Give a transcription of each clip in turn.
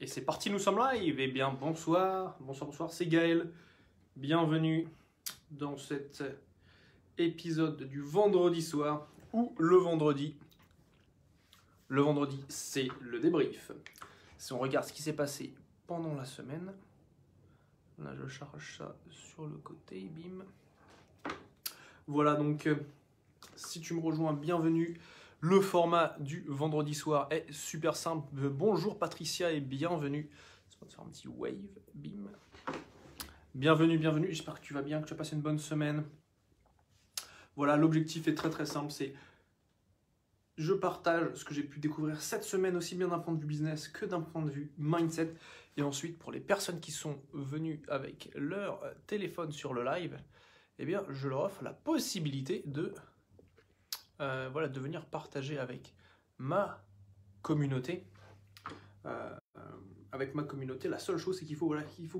Et c'est parti, nous sommes live. Eh bien, bonsoir, c'est Gaël. Bienvenue dans cet épisode du vendredi soir, ou le vendredi. Le vendredi, c'est le débrief. Si on regarde ce qui s'est passé pendant la semaine, là je charge ça sur le côté, bim. Voilà, donc si tu me rejoins, bienvenue. Le format du vendredi soir est super simple. Bonjour Patricia et bienvenue. On va faire un petit wave, bim. Bienvenue. J'espère que tu vas bien, que tu as passé une bonne semaine. Voilà, l'objectif est très simple. C'est je partage ce que j'ai pu découvrir cette semaine, aussi bien d'un point de vue business que d'un point de vue mindset. Et ensuite, pour les personnes qui sont venues avec leur téléphone sur le live, eh bien, je leur offre la possibilité de de venir partager avec ma communauté. La seule chose, c'est qu'il faut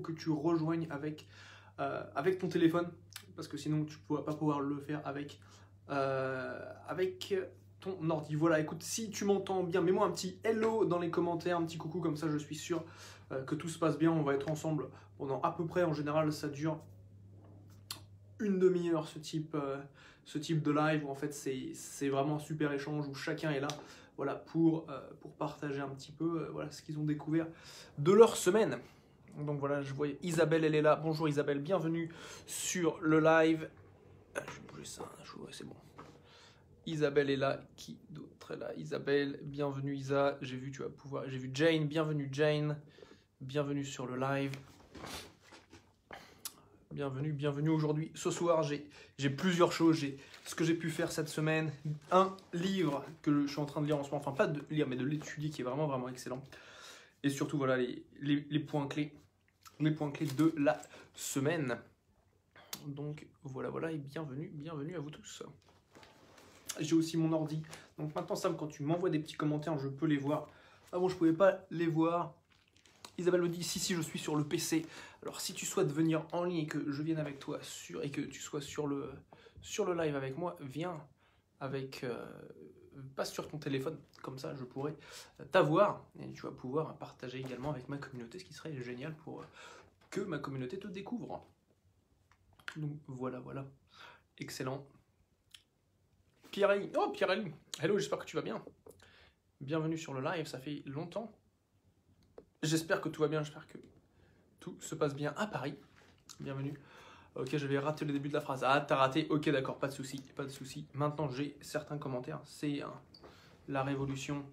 que tu rejoignes avec ton téléphone, parce que sinon tu ne vas pas pouvoir le faire avec ton ordi. Voilà, écoute, si tu m'entends bien, mets-moi un petit hello dans les commentaires, un petit coucou, comme ça je suis sûr que tout se passe bien. On va être ensemble pendant à peu près, en général ça dure une demi-heure, ce type de live, où en fait c'est vraiment un super échange où chacun est là, voilà, pour partager un petit peu ce qu'ils ont découvert de leur semaine. Donc voilà, je vois Isabelle, elle est là. Bonjour Isabelle, bienvenue sur le live. Je vais bouger ça, c'est bon. Isabelle est là, qui d'autre est là? Isabelle, bienvenue Isa, j'ai vu Jane, bienvenue Jane, bienvenue sur le live. Bienvenue aujourd'hui. Ce soir, j'ai plusieurs choses. J'ai ce que j'ai pu faire cette semaine. Un livre que je suis en train de lire en ce moment. Enfin, pas de lire, mais de l'étudier, qui est vraiment excellent. Et surtout, voilà, les points clés. Les points clés de la semaine. Donc, voilà. Et bienvenue à vous tous. J'ai aussi mon ordi. Donc maintenant, Sam, quand tu m'envoies des petits commentaires, je peux les voir. Avant, je ne pouvais pas les voir. Isabelle me dit, si, je suis sur le PC. Alors, si tu souhaites venir en ligne et que je vienne avec toi et que tu sois sur le live avec moi, viens avec, pas sur ton téléphone, comme ça je pourrai t'avoir et tu vas pouvoir partager également avec ma communauté, ce qui serait génial pour que ma communauté te découvre. Donc voilà. Excellent. Pierre-Elie, hello, j'espère que tu vas bien. Bienvenue sur le live, ça fait longtemps. J'espère que tout va bien, j'espère que tout se passe bien à Paris. Bienvenue. Ok, j'avais raté le début de la phrase. Ah, t'as raté. Ok, d'accord, pas de souci. Maintenant, j'ai certains commentaires. C'est la révolution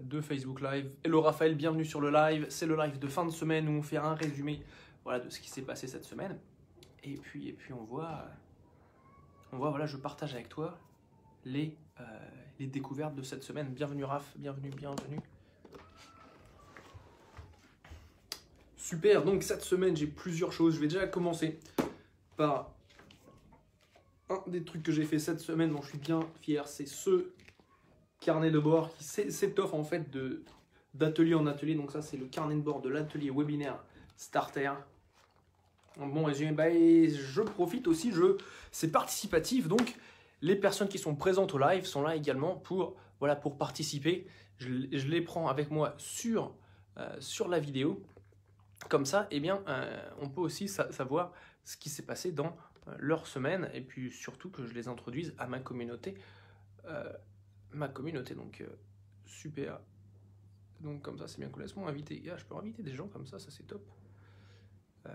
de Facebook Live. Hello Raphaël, bienvenue sur le live. C'est le live de fin de semaine où on fait un résumé de ce qui s'est passé cette semaine. Et puis on voit, je partage avec toi les découvertes de cette semaine. Bienvenue Raph, bienvenue. Super, donc cette semaine j'ai plusieurs choses. Je vais déjà commencer par un des trucs que j'ai fait cette semaine dont je suis bien fier, c'est ce carnet de bord qui s'étoffe en fait d'atelier en atelier. Donc ça c'est le carnet de bord de l'atelier webinaire Starter. Bon résumé, je profite aussi, c'est participatif, donc les personnes qui sont présentes au live sont là également pour participer. Je les prends avec moi sur la vidéo. Comme ça, on peut aussi savoir ce qui s'est passé dans leur semaine et puis surtout que je les introduise à ma communauté. Donc super. Donc comme ça, c'est bien cool. Laisse-moi inviter. Je peux inviter des gens comme ça c'est top. On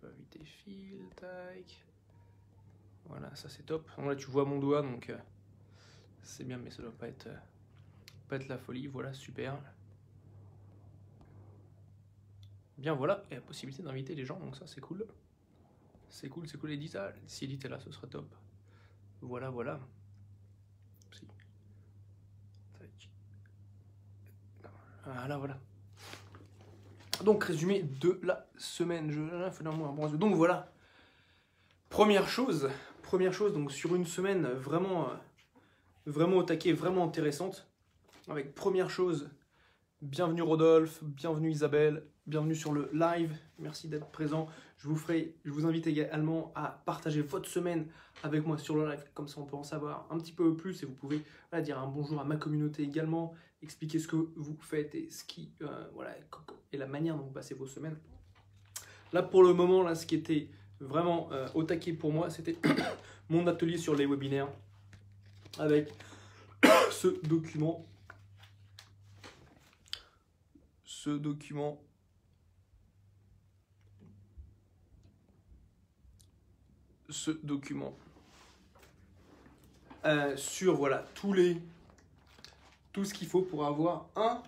peut inviter Phil, tac. Voilà, ça c'est top. Donc là, tu vois mon doigt, donc c'est bien, mais ça doit pas être la folie. Voilà, super. Bien voilà, et la possibilité d'inviter les gens, donc ça c'est cool. C'est cool, Edith. Si Edith est là, ce serait top. Voilà. Voilà. Donc résumé de la semaine. Donc voilà. Première chose, donc sur une semaine vraiment au taquet, vraiment intéressante. Avec première chose, bienvenue Rodolphe, bienvenue Isabelle, bienvenue sur le live, merci d'être présent. Je vous invite également à partager votre semaine avec moi sur le live, comme ça on peut en savoir un petit peu plus et vous pouvez dire un bonjour à ma communauté également. expliquer ce que vous faites et ce qui, voilà, et la manière dont vous passez vos semaines. Là, pour le moment, là, ce qui était vraiment au taquet pour moi, c'était mon atelier sur les webinaires avec ce document. Sur voilà tout ce qu'il faut pour avoir un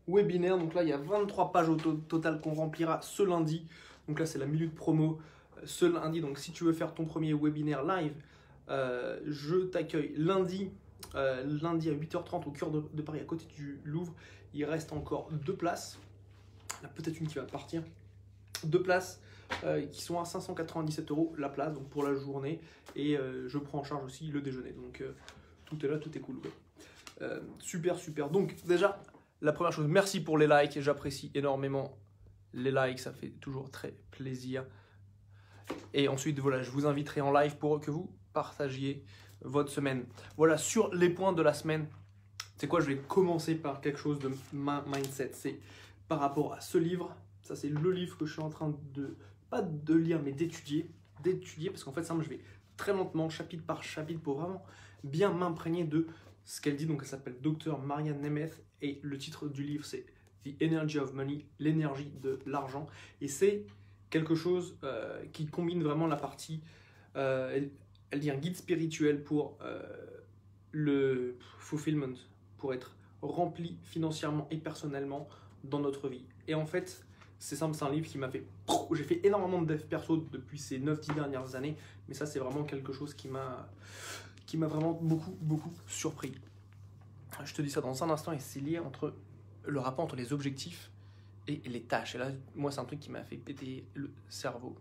webinaire. Donc là, il y a 23 pages au total qu'on remplira ce lundi. Donc là, c'est la minute promo ce lundi. Donc si tu veux faire ton premier webinaire live, je t'accueille lundi à 8h30 au cœur de Paris, à côté du Louvre. Il reste encore 2 places. Il y en a peut-être une qui va partir. 2 places qui sont à 597 € la place, donc pour la journée. Et je prends en charge aussi le déjeuner. Donc tout est là, tout est cool. Ouais. Super, super. Donc déjà, la première chose, merci pour les likes. J'apprécie énormément les likes, ça fait toujours très plaisir. Et ensuite, voilà, je vous inviterai en live pour que vous partagiez votre semaine. Voilà, sur les points de la semaine, c'est quoi? Je vais commencer par quelque chose de mindset. C'est par rapport à ce livre. Ça, c'est le livre que je suis en train de, pas de lire, mais d'étudier. Parce qu'en fait, ça, je vais très lentement, chapitre par chapitre, pour vraiment bien m'imprégner de ce qu'elle dit. Donc, elle s'appelle Dr Marianne Nemeth. Et le titre du livre, c'est The Energy of Money, l'énergie de l'argent. Et c'est quelque chose qui combine vraiment la partie, elle dit un guide spirituel pour le fulfillment, pour être rempli financièrement et personnellement dans notre vie. Et en fait, c'est simple, c'est un livre qui m'a fait... J'ai fait énormément de dev perso depuis ces 9-10 dernières années, mais ça, c'est vraiment quelque chose qui m'a vraiment beaucoup surpris. Je te dis ça dans un instant, et c'est lié entre le rapport entre les objectifs et les tâches. Et là, moi, c'est un truc qui m'a fait péter le cerveau.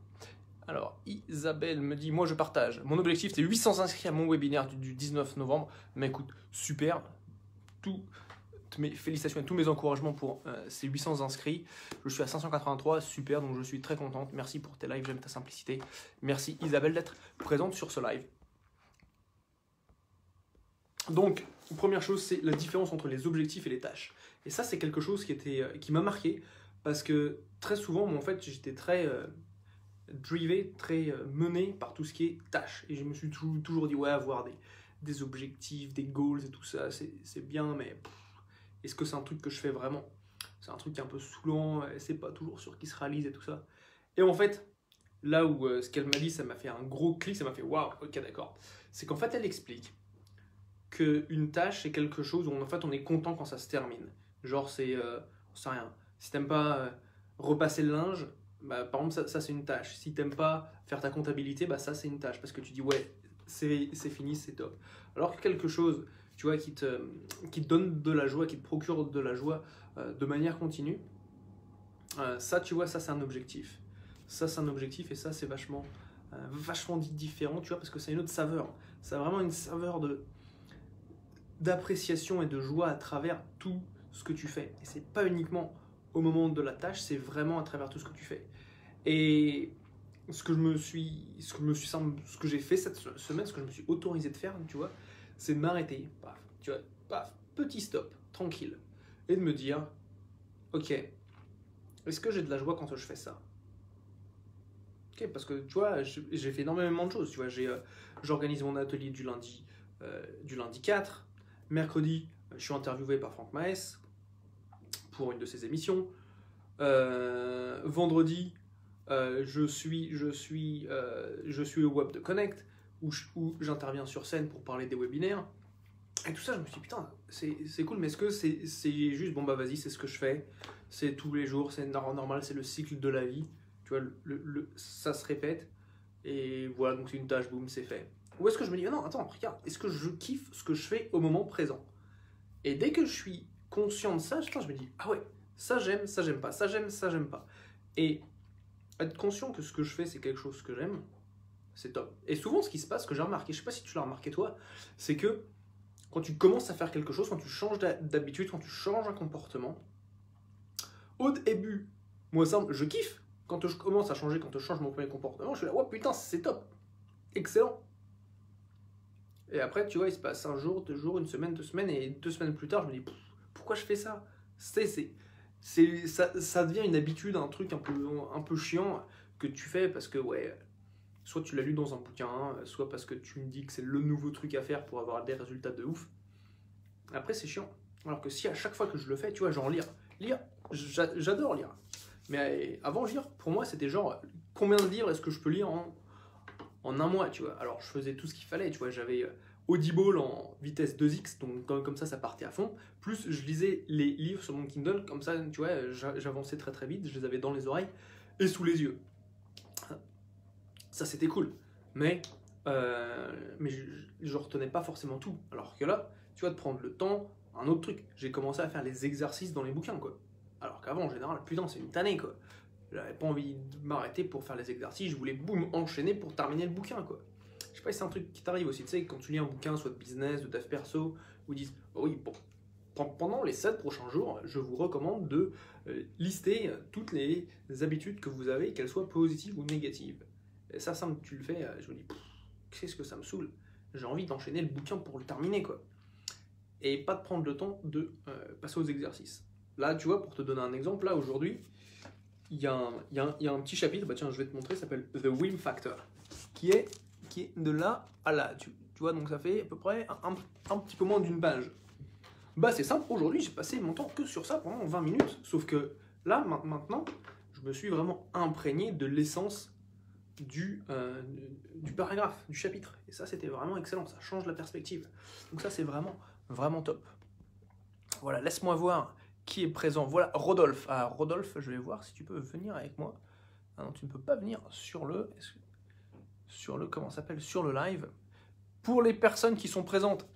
Alors, Isabelle me dit, moi, je partage. Mon objectif, c'est 800 inscrits à mon webinaire du 19 novembre. Mais écoute, super. Toutes mes félicitations et tous mes encouragements pour ces 800 inscrits. Je suis à 583, super. Donc, je suis très contente. Merci pour tes lives, j'aime ta simplicité. Merci, Isabelle, d'être présente sur ce live. Donc, première chose, c'est la différence entre les objectifs et les tâches. Et ça, c'est quelque chose qui m'a marqué, parce que très souvent, moi, en fait, j'étais très drivé, très mené par tout ce qui est tâches. Et je me suis toujours dit, ouais, avoir des objectifs, des goals et tout ça, c'est bien, mais est-ce que c'est un truc que je fais vraiment? C'est un truc un peu saoulant, c'est pas toujours sûr qu'il se réalise et tout ça. Et en fait, là où ce qu'elle m'a dit, ça m'a fait un gros clic, ça m'a fait, waouh, ok, d'accord. C'est qu'en fait, elle explique qu'une tâche, c'est quelque chose où en fait, on est content quand ça se termine. Genre, c'est rien. Si t'aimes pas repasser le linge, bah, par exemple, ça c'est une tâche. Si t'aimes pas faire ta comptabilité, bah, ça c'est une tâche. Parce que tu dis, ouais, c'est fini, c'est top. Alors que quelque chose, tu vois, qui te donne de la joie, qui te procure de la joie de manière continue, ça, tu vois, ça c'est un objectif. Ça c'est un objectif, et ça c'est vachement différent, tu vois, parce que c'est une autre saveur. Ça a vraiment une saveur d'appréciation et de joie à travers tout ce que tu fais. Et c'est pas uniquement au moment de la tâche, c'est vraiment à travers tout ce que tu fais. Et ce que j'ai fait cette semaine, ce que je me suis autorisé de faire, tu vois, c'est de m'arrêter, paf, tu vois, paf, petit stop, tranquille, et de me dire, ok, est-ce que j'ai de la joie quand je fais ça? Ok, parce que tu vois, j'ai fait énormément de choses, tu vois, j'organise mon atelier du lundi 4, mercredi, je suis interviewé par Franck Maes pour une de ses émissions. Vendredi, je suis au Web de Connect, où j'interviens sur scène pour parler des webinaires. Et tout ça, je me suis dit, putain, c'est cool, mais est-ce que c'est juste, bon bah vas-y, c'est ce que je fais, c'est tous les jours, c'est normal, c'est le cycle de la vie, tu vois, ça se répète, et voilà, donc c'est une tâche, boum, c'est fait. Ou est-ce que je me dis, non, attends, regarde, est-ce que je kiffe ce que je fais au moment présent? Et dès que je suis conscient de ça, je me dis, ah ouais, ça j'aime pas, ça j'aime pas. Et être conscient que ce que je fais, c'est quelque chose que j'aime, c'est top. Et souvent, ce qui se passe, que j'ai remarqué, je sais pas si tu l'as remarqué toi, c'est que quand tu commences à faire quelque chose, quand tu changes d'habitude, quand tu changes un comportement, au début, moi ça, je kiffe. Quand je commence à changer, quand je change mon premier comportement, je suis là, ouais putain, c'est top, excellent. Et après, tu vois, il se passe un jour, 2 jours, une semaine, 2 semaines, et 2 semaines plus tard, je me dis, pourquoi je fais ça? Ça devient une habitude, un truc un peu chiant que tu fais parce que, ouais, soit tu l'as lu dans un bouquin, soit parce que tu me dis que c'est le nouveau truc à faire pour avoir des résultats de ouf. Après, c'est chiant. Alors que si à chaque fois que je le fais, tu vois, genre lire, j'adore lire. Mais avant, lire, pour moi, c'était genre, combien de livres est-ce que je peux lire en un mois, tu vois? Alors, je faisais tout ce qu'il fallait, tu vois, j'avais Audible en vitesse 2x, donc comme ça partait à fond. Plus, je lisais les livres sur mon Kindle, comme ça, tu vois, j'avançais très très vite, je les avais dans les oreilles et sous les yeux. Ça, c'était cool. Mais, je retenais pas forcément tout. Alors que là, tu vois, de prendre le temps, un autre truc. J'ai commencé à faire les exercices dans les bouquins, quoi. Alors qu'avant, en général, putain, c'est une tannée, quoi. J'avais pas envie de m'arrêter pour faire les exercices, je voulais, boum, enchaîner pour terminer le bouquin, quoi. Je sais pas si c'est un truc qui t'arrive aussi, tu sais, quand tu lis un bouquin, soit de business, de dev perso, où ils disent, oh oui, bon, pendant les 7 prochains jours, je vous recommande de lister toutes les habitudes que vous avez, qu'elles soient positives ou négatives. Et ça, tu le fais, je me dis, qu'est-ce que ça me saoule? J'ai envie d'enchaîner le bouquin pour le terminer, quoi. Et pas de prendre le temps de passer aux exercices. Là, tu vois, pour te donner un exemple, là, aujourd'hui, il y a un petit chapitre, bah tiens, je vais te montrer, ça s'appelle The Wim Factor, qui est de là à là. Tu vois, donc ça fait à peu près un petit peu moins d'une page. Bah c'est simple, aujourd'hui, j'ai passé mon temps que sur ça pendant 20 minutes. Sauf que là, maintenant, je me suis vraiment imprégné de l'essence du paragraphe, du chapitre. Et ça, c'était vraiment excellent, ça change la perspective. Donc ça, c'est vraiment, vraiment top. Voilà, laisse-moi voir qui est présent. Voilà, Rodolphe. Ah, Rodolphe, je vais voir si tu peux venir avec moi. Ah non, tu ne peux pas venir sur le comment ça s'appelle, sur le live. Pour les personnes qui sont présentes,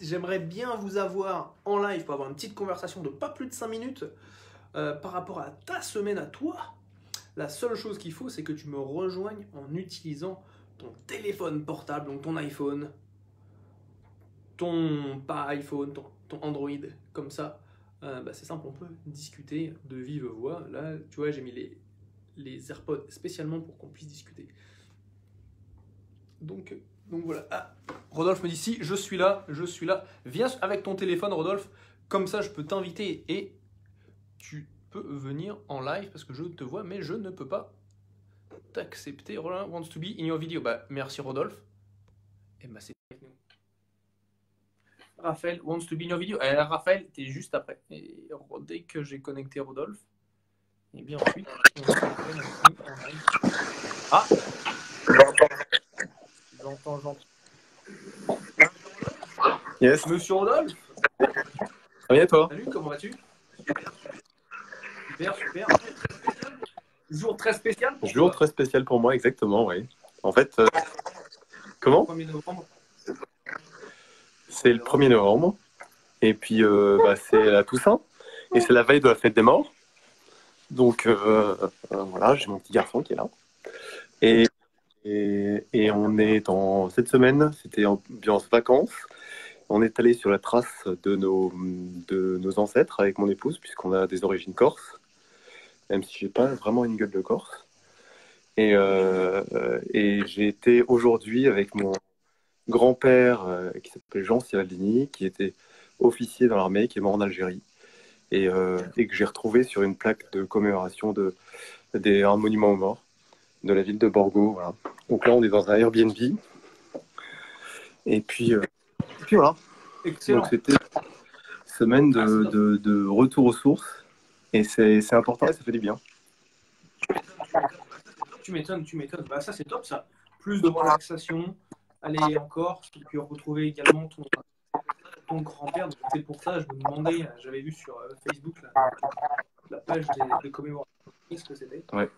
j'aimerais bien vous avoir en live pour avoir une petite conversation de pas plus de 5 minutes par rapport à ta semaine à toi. La seule chose qu'il faut, c'est que tu me rejoignes en utilisant ton téléphone portable, donc ton iPhone, pas iPhone, ton Android, comme ça. Bah c'est simple, on peut discuter de vive voix. Là, tu vois, j'ai mis les AirPods spécialement pour qu'on puisse discuter. Donc voilà. Ah, Rodolphe me dit si, je suis là. Viens avec ton téléphone, Rodolphe. Comme ça, je peux t'inviter et tu peux venir en live parce que je te vois, mais je ne peux pas t'accepter. Roland wants to be in your video. Bah, merci, Rodolphe. Et bah, c'est avec nous. Raphaël wants to be in your video. Raphaël, t'es juste après. Et dès que j'ai connecté Rodolphe, et bien ensuite, on va connecter en live. Ah! J'entends. Yes. Monsieur Rodolphe. Oui, et toi? Salut, comment vas-tu? Super. Jour très spécial pour Jour toi. très spécial pour moi, exactement, oui. En fait, comment? 1er novembre. C'est le 1er novembre. Et puis, c'est la Toussaint. Et c'est la veille de la fête des morts. Donc, voilà, j'ai mon petit garçon qui est là. Et on est dans cette semaine, c'était ambiance vacances. On est allé sur la trace de nos ancêtres avec mon épouse, puisqu'on a des origines corses, même si j'ai pas vraiment une gueule de Corse. Et j'ai été aujourd'hui avec mon grand-père qui s'appelait Jean Siraldini, qui était officier dans l'armée, qui est mort en Algérie, et que j'ai retrouvé sur une plaque de commémoration un monument aux morts de la ville de Borgo. Voilà. Donc là, on est dans un Airbnb. Et puis voilà. Excellent. Donc c'était une semaine de retour aux sources. Et c'est important, et ça fait du bien. Tu m'étonnes. Bah, ça, c'est top, ça. Plus de relaxation, aller en Corse, et puis retrouver également ton grand-père. Donc, c'est pour ça, je me demandais, j'avais vu sur Facebook la page des commémorations. Qu'est-ce que c'était? Ouais.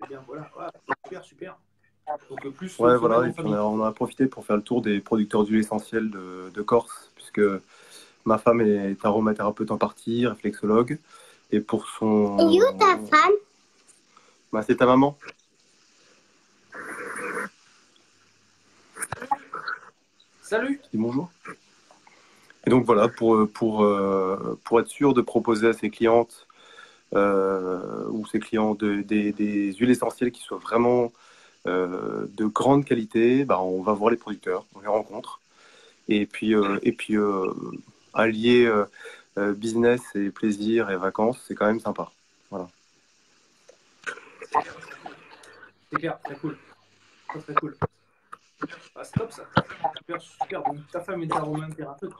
Et bien voilà, super. Donc plus ouais, voilà, et puis on a profité pour faire le tour des producteurs d'huile essentielle de Corse, puisque ma femme est aromathérapeute en partie, réflexologue. Et pour son... Et où ta femme? Bah, c'est ta maman. Salut. Dis bonjour. Et donc voilà, pour être sûr de proposer à ses clientes ou ses clients des huiles essentielles qui soient vraiment de grande qualité, bah, on va voir les producteurs, on les rencontre. Et puis allier business et plaisir et vacances, c'est quand même sympa. Voilà. C'est clair, très cool. Très, très cool. Ah, c'est top ça. Super, super. Donc ta femme est aromathérapeute.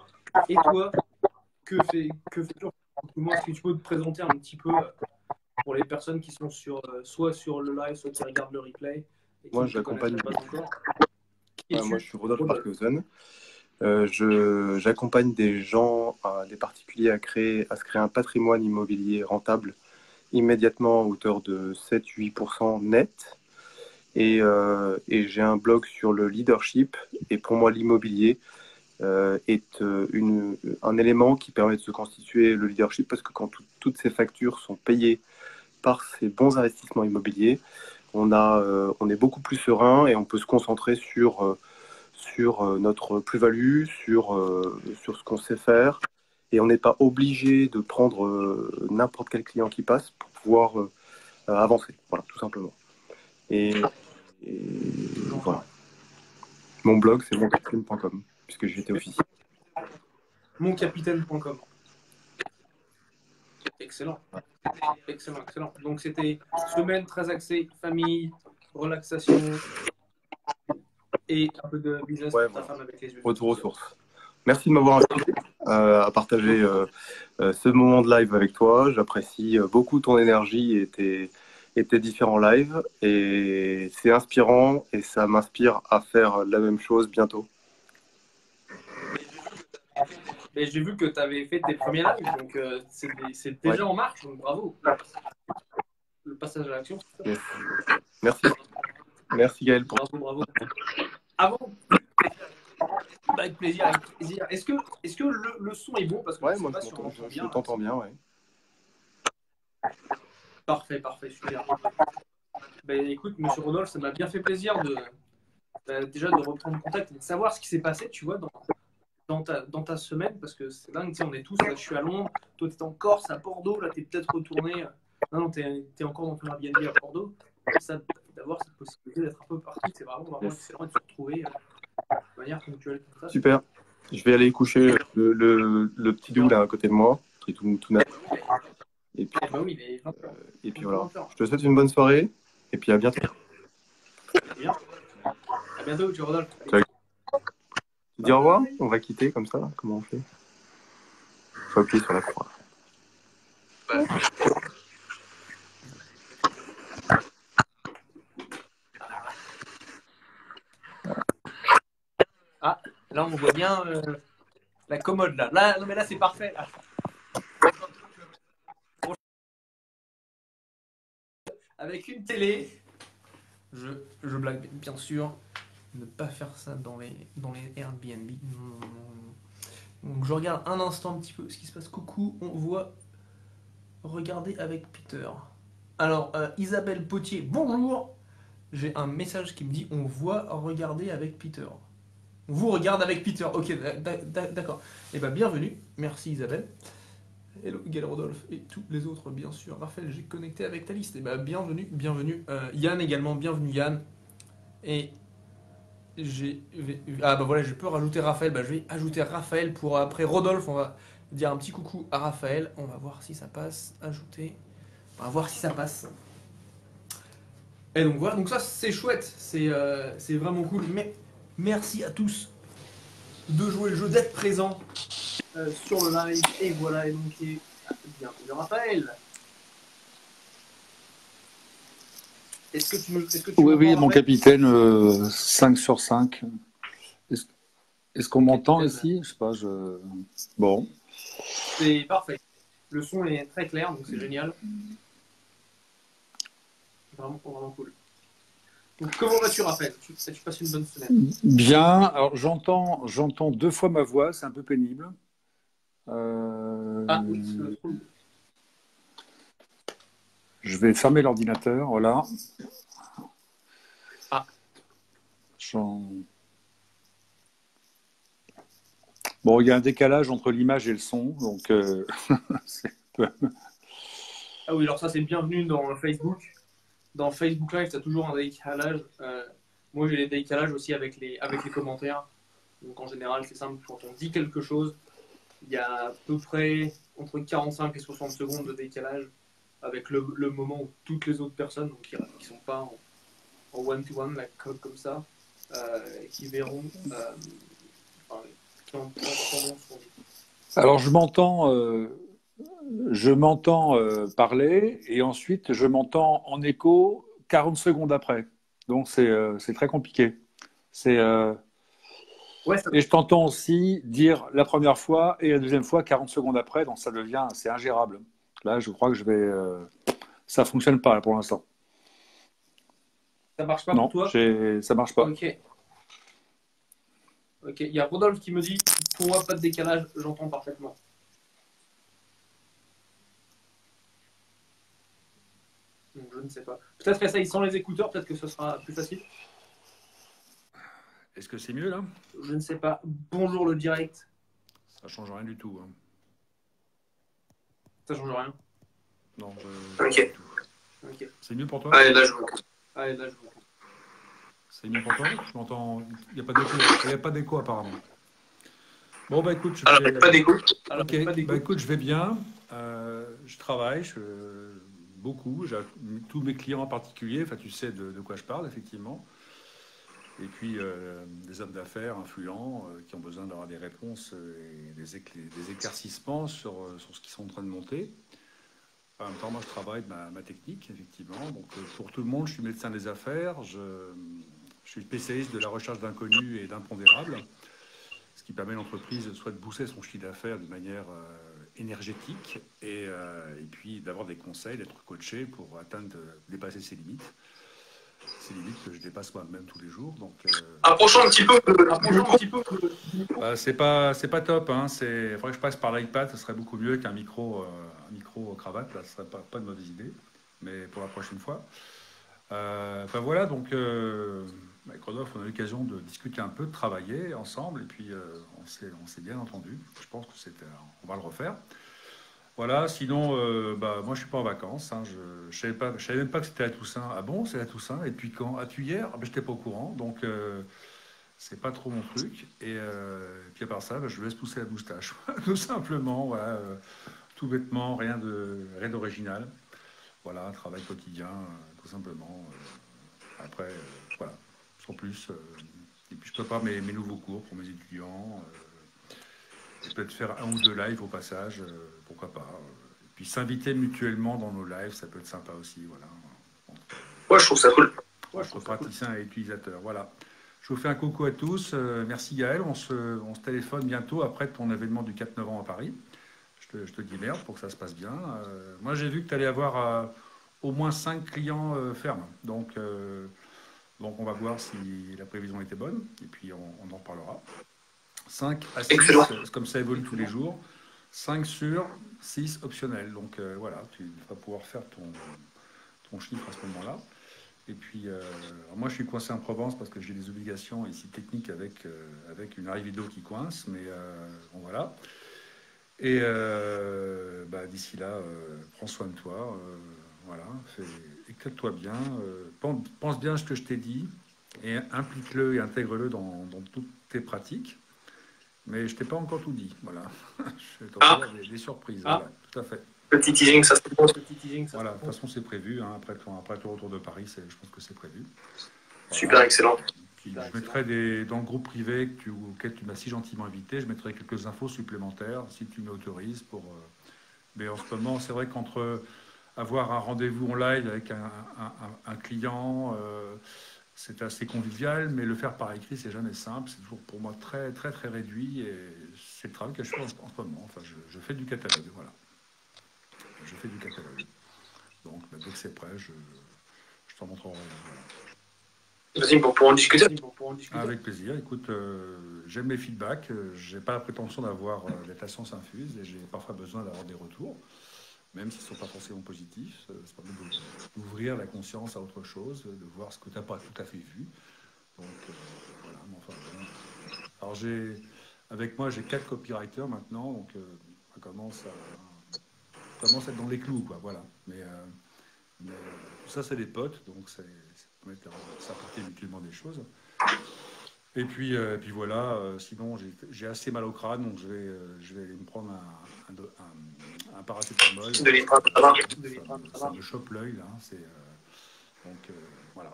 Et toi, que fais-tu? Moi, est-ce que tu peux te présenter un petit peu pour les personnes qui sont soit sur le live, soit qui regardent le replay et qui Moi, ne te connaissent j'accompagne. pas encore? Moi, je suis Rodolphe Rodolphe. Parkhausen. J'accompagne des gens, des particuliers à se créer un patrimoine immobilier rentable immédiatement à hauteur de 7-8% net. Et j'ai un blog sur le leadership. Et pour moi, l'immobilier est un élément qui permet de se constituer le leadership parce que quand toutes ces factures sont payées par ces bons investissements immobiliers, on est beaucoup plus serein et on peut se concentrer sur notre plus-value, sur ce qu'on sait faire. Et on n'est pas obligé de prendre n'importe quel client qui passe pour pouvoir avancer. Voilà, tout simplement. Et voilà. Mon blog, c'est moncapitaine.com, puisque j'étais officier. Moncapitaine.com. Excellent. Excellent, excellent. Donc c'était semaine très axée, famille, relaxation et un peu de business pour ta femme avec les yeux. Retour aux sources. Merci de m'avoir invité à partager ce moment de live avec toi. J'apprécie beaucoup ton énergie et tes différents lives. Et c'est inspirant et ça m'inspire à faire la même chose bientôt. Mais j'ai vu que tu avais fait tes premiers lives, donc c'est déjà en marche, donc bravo. Le passage à l'action, c'est ça. Yes. Merci. Merci Gaël. Bravo, bravo. Avant, avec plaisir, avec plaisir. Est-ce que le son est bon? Parce que je sais pas si on entend bien. Je t'entends bien, ouais. Parfait, parfait, super. Ben, écoute, monsieur Rodolphe, ça m'a bien fait plaisir déjà de reprendre contact et de savoir ce qui s'est passé, tu vois, dans ta semaine, parce que c'est dingue, tu sais, on est tous, là, je suis à Londres, toi, tu es en Corse, à Bordeaux, là, tu es peut-être retourné. Non, tu es encore dans ton Airbnb à Bordeaux. Ça, d'avoir cette possibilité d'être un peu partout, c'est vraiment excellent de se retrouver de manière ponctuelle comme ça. Super. Je vais aller coucher le petit doux là à côté de moi, qui est tout naze. Et puis, et puis voilà. Je te souhaite une bonne soirée et puis à bientôt. Bien. À bientôt, tu Rodolphe. Tu dis au revoir? On va quitter comme ça. Comment on fait? Il faut appuyer sur la croix. Ah, là on voit bien la commode là. Là, non mais là c'est parfait. Là. Avec une télé. Je blague bien sûr. Ne pas faire ça dans les Airbnb. Donc je regarde un instant un petit peu ce qui se passe. Coucou, on voit regarder avec Peter. Alors Isabelle Potier, bonjour. J'ai un message qui me dit on voit regarder avec Peter. On vous regarde avec Peter. Ok, d'accord. Eh bien, bienvenue. Merci Isabelle. Hello Gaël Rodolphe et tous les autres, bien sûr. Raphaël, j'ai connecté avec ta liste. Eh bien, bienvenue, bienvenue. Yann également, bienvenue Yann. Et ah bah voilà, je peux rajouter Raphaël. Bah, je vais ajouter Raphaël pour après Rodolphe. On va dire un petit coucou à Raphaël. On va voir si ça passe. Ajouter. On va voir si ça passe. Et donc voilà, donc ça c'est chouette. C'est vraiment cool. Mais merci à tous de jouer le jeu, d'être présent sur le live. Et voilà, et donc bienvenue Raphaël. Est-ce que tu Oui, mon capitaine, 5 sur 5. Est-ce qu'on m'entend ici? Je sais pas, Bon. C'est parfait. Le son est très clair, donc c'est génial. Vraiment, vraiment cool. Donc, comment vas-tu, Raphaël? Tu passes une bonne semaine? Bien. Alors, j'entends 2 fois ma voix, c'est un peu pénible. Ah oui, c'est le trou. Je vais fermer l'ordinateur, voilà. Ah. Bon, il y a un décalage entre l'image et le son, donc Ah oui, alors ça, c'est bienvenu dans Facebook. Dans Facebook Live, tu as toujours un décalage. Moi, j'ai des décalages aussi avec les commentaires. Donc, en général, c'est simple. Quand on dit quelque chose, il y a à peu près entre 45 et 60 secondes de décalage avec le moment où toutes les autres personnes, donc qui ne sont pas en one-to-one, comme ça, qui verront, enfin, qui entendront ce qu'on dit. Alors, je m'entends parler et ensuite je m'entends en écho 40 secondes après. Donc, c'est très compliqué. C'est, Ouais, et je t'entends aussi dire la première fois et la deuxième fois 40 secondes après. Donc, c'est ingérable. Là, je crois que ça fonctionne pas là, pour l'instant. ça marche pas pour Non, toi? ça marche pas. Ok. Ok. Il y a Rodolphe qui me dit, pour moi, pas de décalage, j'entends parfaitement. Donc, je ne sais pas. Peut-être essaye sans les écouteurs, peut-être que ce sera plus facile. Est-ce que c'est mieux là? Je ne sais pas. Bonjour le direct. Ça change rien du tout. Hein. Ça change rien. Non, Ok. Ok. C'est mieux pour toi? Allez, là, je vous entends. Allez, là, je vous entends. C'est mieux pour toi? Je m'entends. Il n'y a pas d'écho. Il n'y a pas d'écho apparemment. Bon, bah écoute, Alors, pas d'écho. Ok, bah écoute, je vais bien. Je travaille beaucoup. J'ai tous mes clients en particulier. Enfin, tu sais de quoi je parle, effectivement. Et puis, des hommes d'affaires influents qui ont besoin d'avoir des réponses et des éclaircissements sur ce qu'ils sont en train de monter. En même temps, moi, je travaille ma technique, effectivement. Donc, pour tout le monde, je suis médecin des affaires. Je suis spécialiste de la recherche d'inconnus et d'impondérables, ce qui permet à l'entreprise soit de booster son chiffre d'affaires de manière énergétique et puis d'avoir des conseils, d'être coaché pour dépasser ses limites. Ces limites que je dépasse moi-même tous les jours. Donc, approchons un petit peu. C'est pas top. Hein. Il faudrait que je passe par l'iPad. Ce serait beaucoup mieux qu'un micro cravate. Là, ce serait pas une mauvaise idée. Mais pour la prochaine fois. Enfin voilà, donc avec Rodolphe, on a eu l'occasion de discuter un peu, de travailler ensemble, et puis on s'est bien entendu. Je pense que on va le refaire. Voilà, sinon, moi je suis pas en vacances. Hein, je savais même pas que c'était la Toussaint. Ah bon, c'est la Toussaint? Et puis quand? As-tu hier? Ah, ben, j'étais pas au courant, donc c'est pas trop mon truc. Et puis à part ça, je laisse pousser la moustache, tout simplement. Voilà, tout bêtement, rien d'original. Voilà, un travail quotidien, tout simplement. Après, voilà, sans plus. Et puis je prépare mes nouveaux cours pour mes étudiants. Et peut-être faire un ou deux lives au passage, pourquoi pas. Et puis s'inviter mutuellement dans nos lives, ça peut être sympa aussi. Voilà. Ouais, je trouve ça cool. Entre praticiens et utilisateurs. Voilà. Je vous fais un coucou à tous. Merci Gaël. On se téléphone bientôt après ton événement du 4 novembre à Paris. Je te dis merde pour que ça se passe bien. Moi, j'ai vu que tu allais avoir au moins 5 clients fermes. Donc, on va voir si la prévision était bonne. Et puis, on en reparlera. 5 à 6, comme ça évolue tous les jours. 5 sur 6 optionnels. Donc, voilà, tu vas pouvoir faire ton chiffre à ce moment-là. Et puis, moi, je suis coincé en Provence parce que j'ai des obligations ici techniques avec une arrivée d'eau qui coince. Mais bon, voilà. Et d'ici là, prends soin de toi. Voilà, éclate-toi bien. Pense bien à ce que je t'ai dit et implique-le et intègre-le dans toutes tes pratiques. Mais je t'ai pas encore tout dit. Voilà. Je vais t'envoyer des surprises. Voilà, tout à fait. Petit teasing, ça se passe. Voilà, de toute façon, c'est prévu. Hein, après ton retour de Paris, je pense que c'est prévu. Voilà. Super, excellent. Puis, je mettrai dans le groupe privé auquel tu m'as si gentiment invité, je mettrai quelques infos supplémentaires si tu m'autorises pour. Mais en ce moment, c'est vrai qu'entre avoir un rendez-vous en live avec un client, c'est assez convivial, mais le faire par écrit, c'est jamais simple. C'est toujours pour moi très, très, très réduit. Et c'est le travail que je fais en ce moment. Enfin, je fais du catalogue, voilà. Je fais du catalogue. Donc, dès que c'est prêt, je t'en montrerai. Voilà. Vas-y, pour en discuter. Avec plaisir. Écoute, j'aime les feedbacks. J'ai pas la prétention d'être la science infuse et j'ai parfois besoin d'avoir des retours, même s'ils ne sont pas forcément positifs. Ça permet d'ouvrir la conscience à autre chose, de voir ce que tu n'as pas tout à fait vu. Donc, voilà. Alors, avec moi, j'ai 4 copywriters maintenant, donc ça commence à être dans les clous, quoi. Voilà. Mais tout ça, c'est des potes, donc ça permet de s'apporter mutuellement des choses. Et puis voilà, sinon j'ai assez mal au crâne, donc je vais aller me prendre un paracétamol. Ça me chope l'œil, là. Voilà.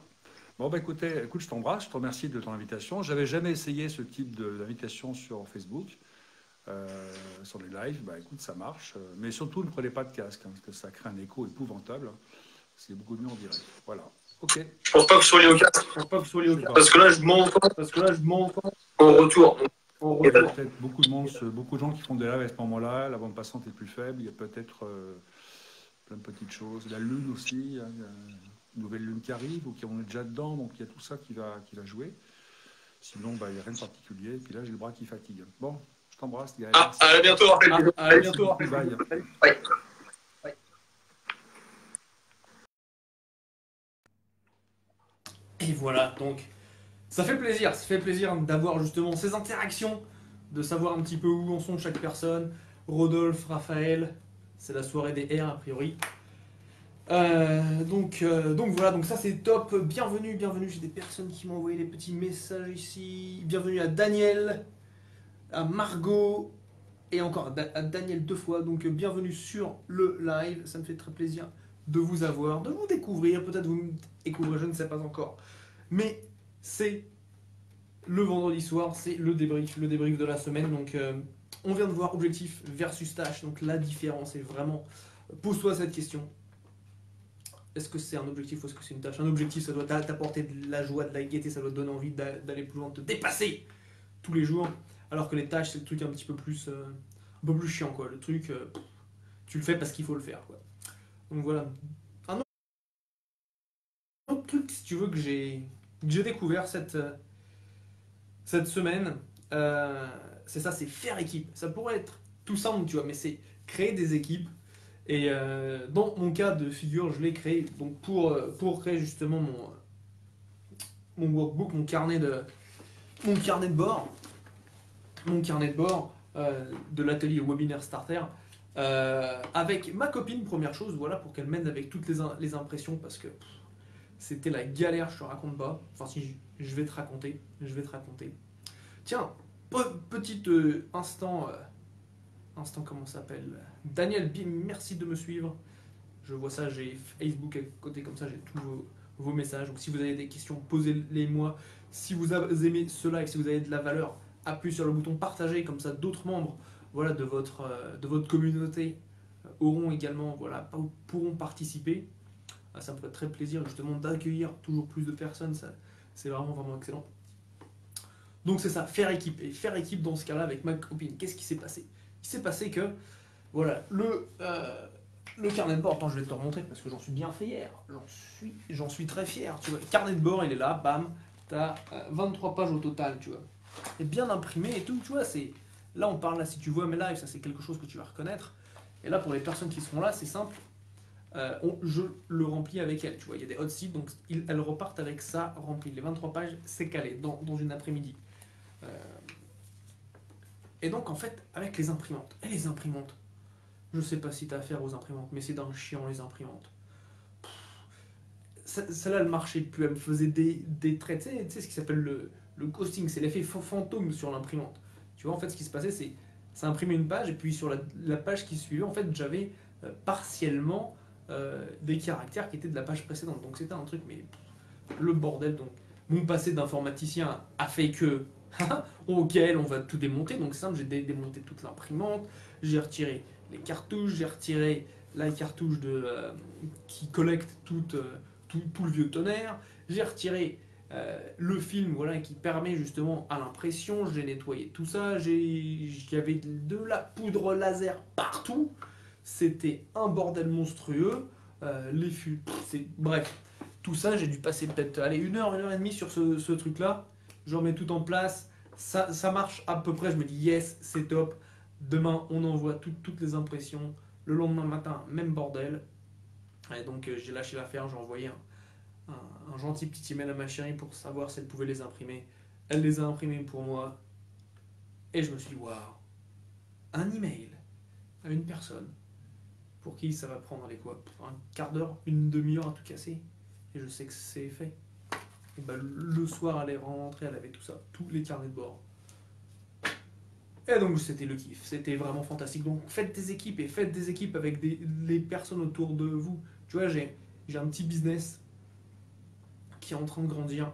Bon, bah écoute, je t'embrasse, je te remercie de ton invitation. J'avais jamais essayé ce type d'invitation sur Facebook, sur les lives. Bah écoute, ça marche. Mais surtout, ne prenez pas de casque, hein, parce que ça crée un écho épouvantable. C'est beaucoup mieux en direct. Voilà. Ok. Je pense pas que vous soyez au casque. Parce que là, je m'entends en retour. Il y a peut-être beaucoup de gens qui font des lives à ce moment-là. La bande passante est plus faible. Il y a peut-être plein de petites choses. La lune aussi. Hein, il y a une nouvelle lune qui arrive, ou qui on est déjà dedans. Donc il y a tout ça qui va jouer. Sinon, bah, il n'y a rien de particulier. Et puis là, j'ai le bras qui fatigue. Bon, je t'embrasse, Gaël. À bientôt. À bientôt. Bye. Ouais. Et voilà, donc ça fait plaisir d'avoir justement ces interactions, de savoir un petit peu où en sont chaque personne. Rodolphe, Raphaël, c'est la soirée des R a priori. Donc voilà, donc ça c'est top. Bienvenue, j'ai des personnes qui m'ont envoyé des petits messages ici. Bienvenue à Daniel, à Margot et encore à Daniel 2 fois. Donc bienvenue sur le live, ça me fait très plaisir de vous avoir, de vous découvrir. Peut-être vous me découvrez, je ne sais pas encore. Mais c'est le vendredi soir, c'est le débrief de la semaine. Donc on vient de voir objectif versus tâche. Donc la différence est vraiment, pose-toi cette question. Est-ce que c'est un objectif ou est-ce que c'est une tâche? Un objectif, ça doit t'apporter de la joie, de la gaieté, ça doit te donner envie d'aller plus loin, de te dépasser tous les jours. Alors que les tâches, c'est le truc un petit peu plus, chiant, quoi. Le truc, tu le fais parce qu'il faut le faire, quoi. Donc voilà. Un autre truc, si tu veux, que j'ai découvert cette semaine, c'est ça, c'est faire équipe. Ça pourrait être tout simple, tu vois, mais c'est créer des équipes. Et dans mon cas de figure, je l'ai créé donc pour créer justement mon workbook, mon carnet de bord, de l'atelier webinaire starter, avec ma copine, première chose, voilà, pour qu'elle m'aide avec toutes les impressions, parce que c'était la galère, je te raconte pas. Enfin si, je vais te raconter. Tiens, petit instant comment ça s'appelle, Daniel Bim, merci de me suivre. Je vois ça, j'ai Facebook à côté, comme ça j'ai tous vos messages. Donc si vous avez des questions, posez-les moi. Si vous avez aimé ce live, si vous avez de la valeur, appuyez sur le bouton partager, comme ça d'autres membres, voilà, de votre communauté auront également, voilà, pourront participer. Ça me ferait très plaisir justement d'accueillir toujours plus de personnes, ça, c'est vraiment excellent. Donc c'est ça, faire équipe. Et faire équipe dans ce cas-là avec ma copine, qu'est-ce qui s'est passé? Il s'est passé que, voilà, le carnet de bord, attends, je vais te le remontrer parce que j'en suis bien fier. J'en suis très fier. Tu vois, le carnet de bord, il est là, bam, t'as 23 pages au total, tu vois. Et bien imprimé et tout, tu vois, c'est. Là, on parle, là, si tu vois mes lives, ça c'est quelque chose que tu vas reconnaître. Et là, pour les personnes qui seront là, c'est simple. Je le remplis avec elle, tu vois, il y a des hot seats, donc elles repartent avec ça rempli. Les 23 pages, c'est calé dans une après-midi. Et donc, en fait, avec les imprimantes, je sais pas si tu as affaire aux imprimantes, mais c'est d'un chiant, les imprimantes. Celle-là, elle marchait plus, elle me faisait des traits, tu sais ce qui s'appelle le ghosting, c'est l'effet fantôme sur l'imprimante. Tu vois, en fait, ce qui se passait, c'est ça imprimait une page, et puis sur la page qui suivait, en fait, j'avais partiellement des caractères qui étaient de la page précédente. Donc c'était un truc, mais le bordel. Donc mon passé d'informaticien a fait que ok, on va tout démonter. Donc c'est simple, j'ai démonté toute l'imprimante, j'ai retiré les cartouches, j'ai retiré la cartouche qui collecte tout le vieux tonnerre, j'ai retiré le film, voilà, qui permet justement à l'impression, j'ai nettoyé tout ça, j'avais de la poudre laser partout. C'était un bordel monstrueux. Les fûts, bref, tout ça, j'ai dû passer peut-être une heure et demie sur ce truc-là. Je remets tout en place. Ça marche à peu près. Je me dis yes, c'est top. Demain, on envoie toutes les impressions. Le lendemain matin, même bordel. Et donc, j'ai lâché l'affaire. J'ai envoyé un gentil petit email à ma chérie pour savoir si elle pouvait les imprimer. Elle les a imprimés pour moi. Et je me suis dit, waouh, un email à une personne pour qui ça va prendre un quart d'heure, une demi-heure à tout casser. Et je sais que c'est fait. Et bah, le soir, elle est rentrée, elle avait tout ça, tous les carnets de bord. Et donc c'était le kiff, c'était vraiment fantastique. Donc faites des équipes et faites des équipes avec les personnes autour de vous. Tu vois, j'ai un petit business qui est en train de grandir.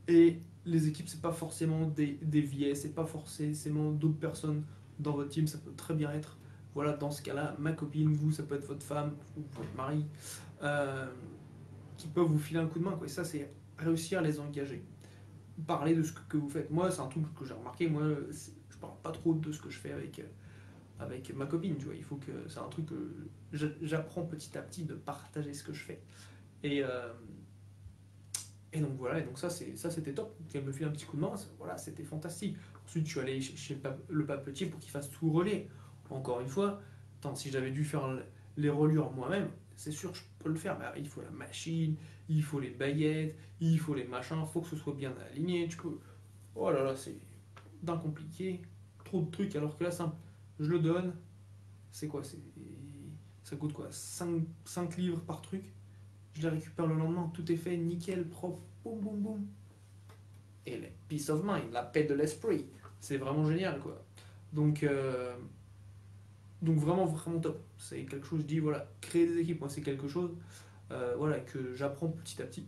Et les équipes, c'est pas forcément des vieilles, c'est pas forcément d'autres personnes dans votre team, ça peut très bien être, voilà, dans ce cas-là, ma copine, vous, ça peut être votre femme ou votre mari, euh, qui peuvent vous filer un coup de main, quoi. Et ça, c'est réussir à les engager. Parler de ce que vous faites. Moi, c'est un truc que j'ai remarqué, moi, je parle pas trop de ce que je fais avec ma copine, tu vois. Il faut que c'est un truc que j'apprends petit à petit de partager ce que je fais. Et, euh, et donc voilà, et donc ça c'était top. Elle me fait un petit coup de main, voilà, c'était fantastique. Ensuite, je suis allé chez le papetier pour qu'il fasse tout relais. Encore une fois, tant si j'avais dû faire les reliures moi-même, c'est sûr que je peux le faire. Mais il faut la machine, il faut les baguettes, il faut les machins, il faut que ce soit bien aligné. Tu peux. Oh là là, c'est d'un compliqué, trop de trucs. Alors que là, simple, je le donne. C'est quoi ça coûte quoi 5 livres par truc. Je les récupère le lendemain, tout est fait, nickel, propre, boum boum boum. Et la peace of mind, la paix de l'esprit, c'est vraiment génial quoi. Donc, euh, donc vraiment, vraiment top. C'est quelque chose, je dis, voilà, créer des équipes, moi c'est quelque chose voilà, que j'apprends petit à petit.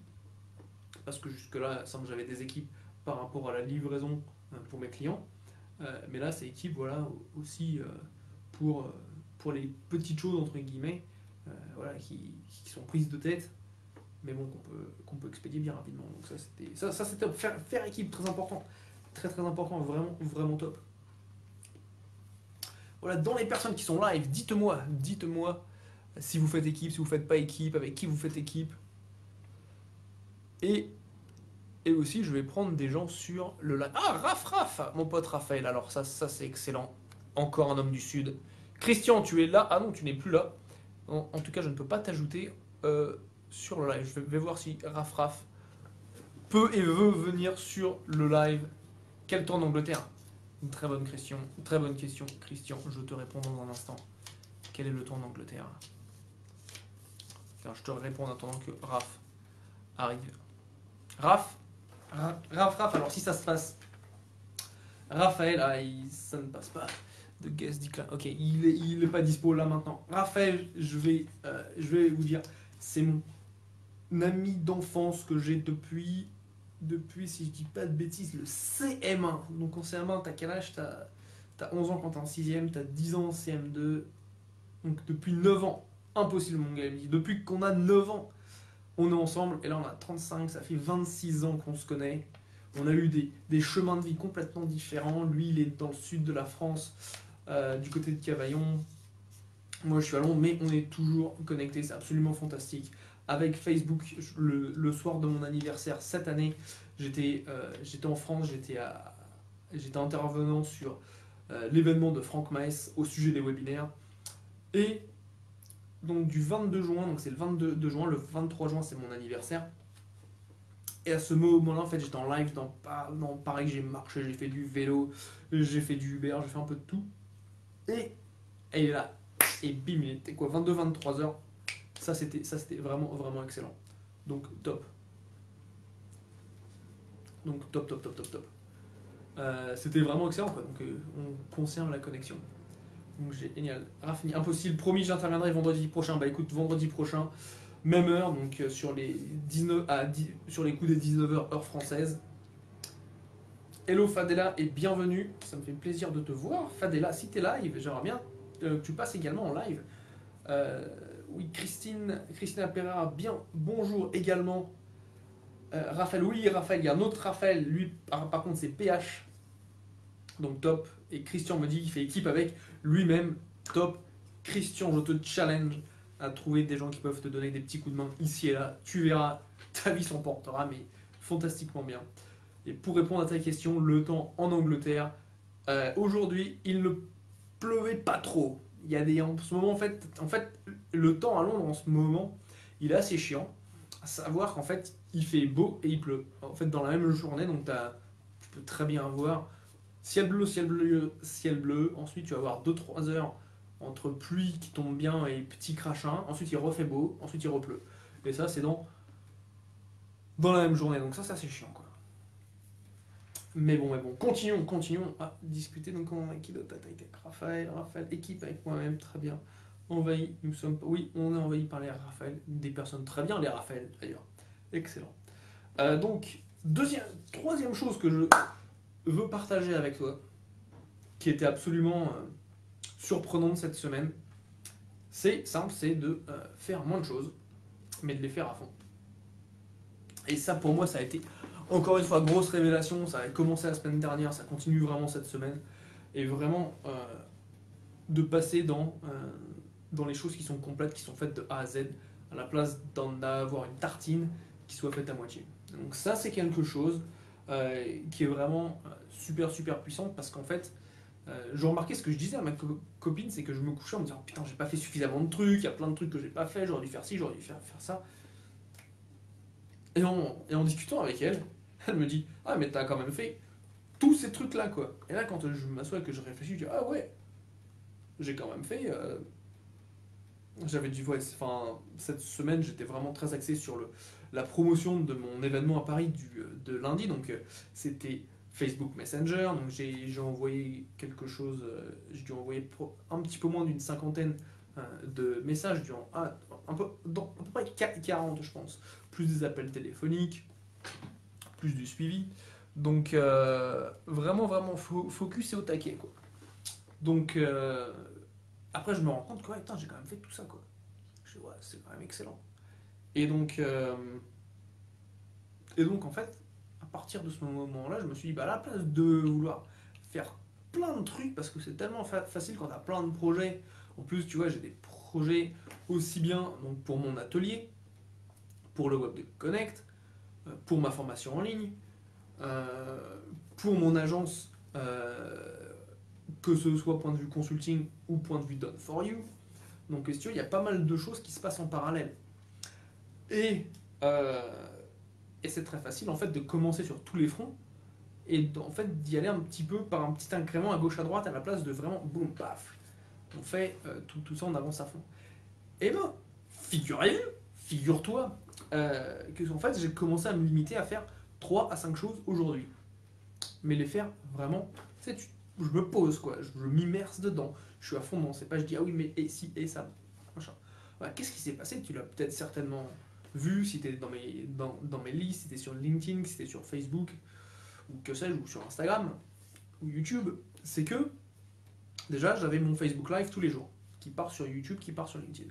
Parce que jusque-là, semble j'avais des équipes par rapport à la livraison pour mes clients. Mais là, c'est équipe, voilà, aussi pour, euh, pour les petites choses, entre guillemets, voilà, qui sont prises de tête mais bon, qu'on peut expédier bien rapidement. Donc ça c'était top. Faire équipe, très important. Très très important, vraiment, vraiment top. Voilà, dans les personnes qui sont live, dites-moi si vous faites équipe, si vous faites pas équipe, avec qui vous faites équipe. Et, et aussi, je vais prendre des gens sur le live. Ah, Raph, mon pote Raphaël. Alors ça c'est excellent. Encore un homme du Sud. Christian, tu es là. Ah non, tu n'es plus là. En tout cas, je ne peux pas t'ajouter sur le live. Je vais voir si Raph peut et veut venir sur le live. Quel temps d'Angleterre? Une très bonne question. Christian. Je te réponds dans un instant. Quel est le temps d'Angleterre? Je te réponds en attendant que Raph arrive. Raph, alors si ça se passe. Raphaël, ça ne passe pas. De guest decline. Ok, il est pas dispo là maintenant. Raphaël, je vais vous dire, c'est mon ami d'enfance que j'ai depuis, si je dis pas de bêtises, le CM1. Donc en CM1, t'as quel âge? T'as 11 ans quand t'es en 6ème, t'as 10 ans en CM2. Donc depuis 9 ans. Impossible mon gars, depuis qu'on a 9 ans, on est ensemble. Et là on a 35, ça fait 26 ans qu'on se connaît. On a eu des chemins de vie complètement différents. Lui, il est dans le sud de la France, du côté de Cavaillon. Moi, je suis à Londres, mais on est toujours connectés. C'est absolument fantastique. Avec Facebook, le soir de mon anniversaire cette année, j'étais en France, j'étais intervenant sur l'événement de Franck Maes au sujet des webinaires. Et donc du 22 juin, donc c'est le 22 juin, le 23 juin c'est mon anniversaire. Et à ce moment-là, en fait, j'étais en live dans Paris, j'ai marché, j'ai fait du vélo, j'ai fait du Uber, j'ai fait un peu de tout. Et il est là. Et bim, il était quoi, 22-23 heures. Ça, c'était vraiment, vraiment excellent. Donc, top. C'était vraiment excellent, quoi. Donc, on conserve la connexion. Donc, génial. Rafini, impossible. Promis, j'interviendrai vendredi prochain. Bah, écoute, vendredi prochain, même heure, donc sur les sur les coups des 19h heure française. Hello Fadela et bienvenue. Ça me fait plaisir de te voir. Fadela, si t'es live, j'aimerais bien que tu passes également en live. Oui, Christina Pereira, bien, bonjour également. Raphaël, oui, Raphaël, il y a un autre Raphaël, lui, par contre, c'est PH. Donc top. Et Christian me dit qu'il fait équipe avec lui-même. Top. Christian, je te challenge à trouver des gens qui peuvent te donner des petits coups de main ici et là. Tu verras, ta vie s'emportera, mais fantastiquement bien. Et pour répondre à ta question, le temps en Angleterre, aujourd'hui, il ne pleuvait pas trop. Il y a en ce moment, en fait, le temps à Londres en ce moment, il est assez chiant. À savoir qu'en fait, il fait beau et il pleut. En fait, dans la même journée, donc tu peux très bien avoir ciel bleu, ciel bleu, ciel bleu. Ensuite, tu vas avoir 2-3 heures entre pluie qui tombe bien et petit crachin. Ensuite, il refait beau. Ensuite, il repleut. Et ça, c'est dans dans la même journée. Donc ça c'est chiant, quoi. Mais bon, continuons à discuter. Donc on a qui d'autre avec Raphaël, équipe avec moi-même, très bien. Envahi, nous sommes... Oui, on est envahi par les Raphaël, des personnes très bien, les Raphaël d'ailleurs. Excellent. Donc, troisième chose que je veux partager avec toi, qui était absolument surprenante cette semaine, c'est simple, c'est de faire moins de choses, mais de les faire à fond. Et ça, pour moi, ça a été, encore une fois, grosse révélation. Ça a commencé la semaine dernière, ça continue vraiment cette semaine. Et vraiment, de passer dans les choses qui sont complètes, qui sont faites de A à Z, à la place d'en avoir une tartine qui soit faite à moitié. Donc ça, c'est quelque chose qui est vraiment super, super puissant, parce qu'en fait, je remarquais ce que je disais à ma copine, c'est que je me couchais en me disant « Putain, j'ai pas fait suffisamment de trucs, il y a plein de trucs que j'ai pas fait, j'aurais dû faire ci, j'aurais dû faire ça. » Et en discutant avec elle, elle me dit « Ah, mais t'as quand même fait tous ces trucs-là, quoi. » Et là, quand je m'assois et que je réfléchis, je dis « Ah ouais, j'ai quand même fait... J'avais dû... Ouais, enfin, cette semaine, j'étais vraiment très axé sur la promotion de mon événement à Paris de lundi. Donc, c'était Facebook Messenger. Donc, j'ai envoyé quelque chose... j'ai dû envoyer un petit peu moins d'une cinquantaine de messages durant... à peu près 40, je pense. Plus des appels téléphoniques, plus du suivi. Donc, vraiment, vraiment focus et au taquet, quoi. Donc, après, je me rends compte que ouais, j'ai quand même fait tout ça, quoi. Je dis, ouais, c'est quand même excellent. Et donc, en fait, à partir de ce moment-là, je me suis dit, bah, à la place de vouloir faire plein de trucs, parce que c'est tellement facile quand tu as plein de projets. En plus, tu vois, j'ai des projets aussi bien donc, pour mon atelier, pour le Web de Connect, pour ma formation en ligne, pour mon agence, que ce soit point de vue consulting ou point de vue done for you. Donc, si tu veux, il y a pas mal de choses qui se passent en parallèle. Et c'est très facile en fait de commencer sur tous les fronts et en fait d'y aller un petit peu par un petit incrément à gauche à droite à la place de vraiment boum paf. On fait tout ça, on avance à fond. Et ben, figure-toi que en fait j'ai commencé à me limiter à faire 3 à 5 choses aujourd'hui. Mais les faire vraiment, tu sais, je me pose quoi, je m'immerse dedans, je suis à fond dans, c'est pas je dis ah oui mais et si et ça, machin. Voilà, qu'est-ce qui s'est passé? Tu l'as peut-être certainement vu si t'es dans mes listes, si t'es sur LinkedIn, si t'es sur Facebook, ou que sais-je, ou sur Instagram, ou YouTube, c'est que déjà j'avais mon Facebook Live tous les jours, qui part sur YouTube, qui part sur LinkedIn.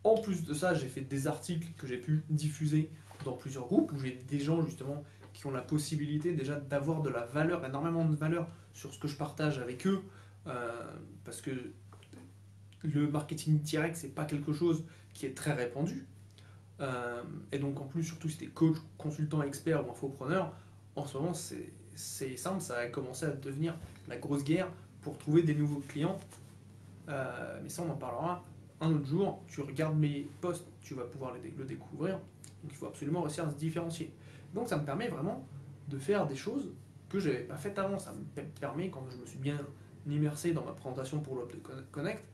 En plus de ça, j'ai fait des articles que j'ai pu diffuser dans plusieurs groupes, où j'ai des gens justement qui ont la possibilité déjà d'avoir de la valeur, énormément de valeur sur ce que je partage avec eux, parce que le marketing direct, c'est pas quelque chose qui est très répandu. Et donc en plus, surtout si tu es coach, consultant, expert ou infopreneur, en ce moment c'est simple, ça a commencé à devenir la grosse guerre pour trouver des nouveaux clients. Mais ça on en parlera un autre jour. Tu regardes mes posts, tu vas pouvoir le découvrir. Donc il faut absolument réussir à se différencier. Donc ça me permet vraiment de faire des choses que je n'avais pas faites avant. Ça me permet, quand je me suis bien immersé dans ma présentation pour l'Web de Connect,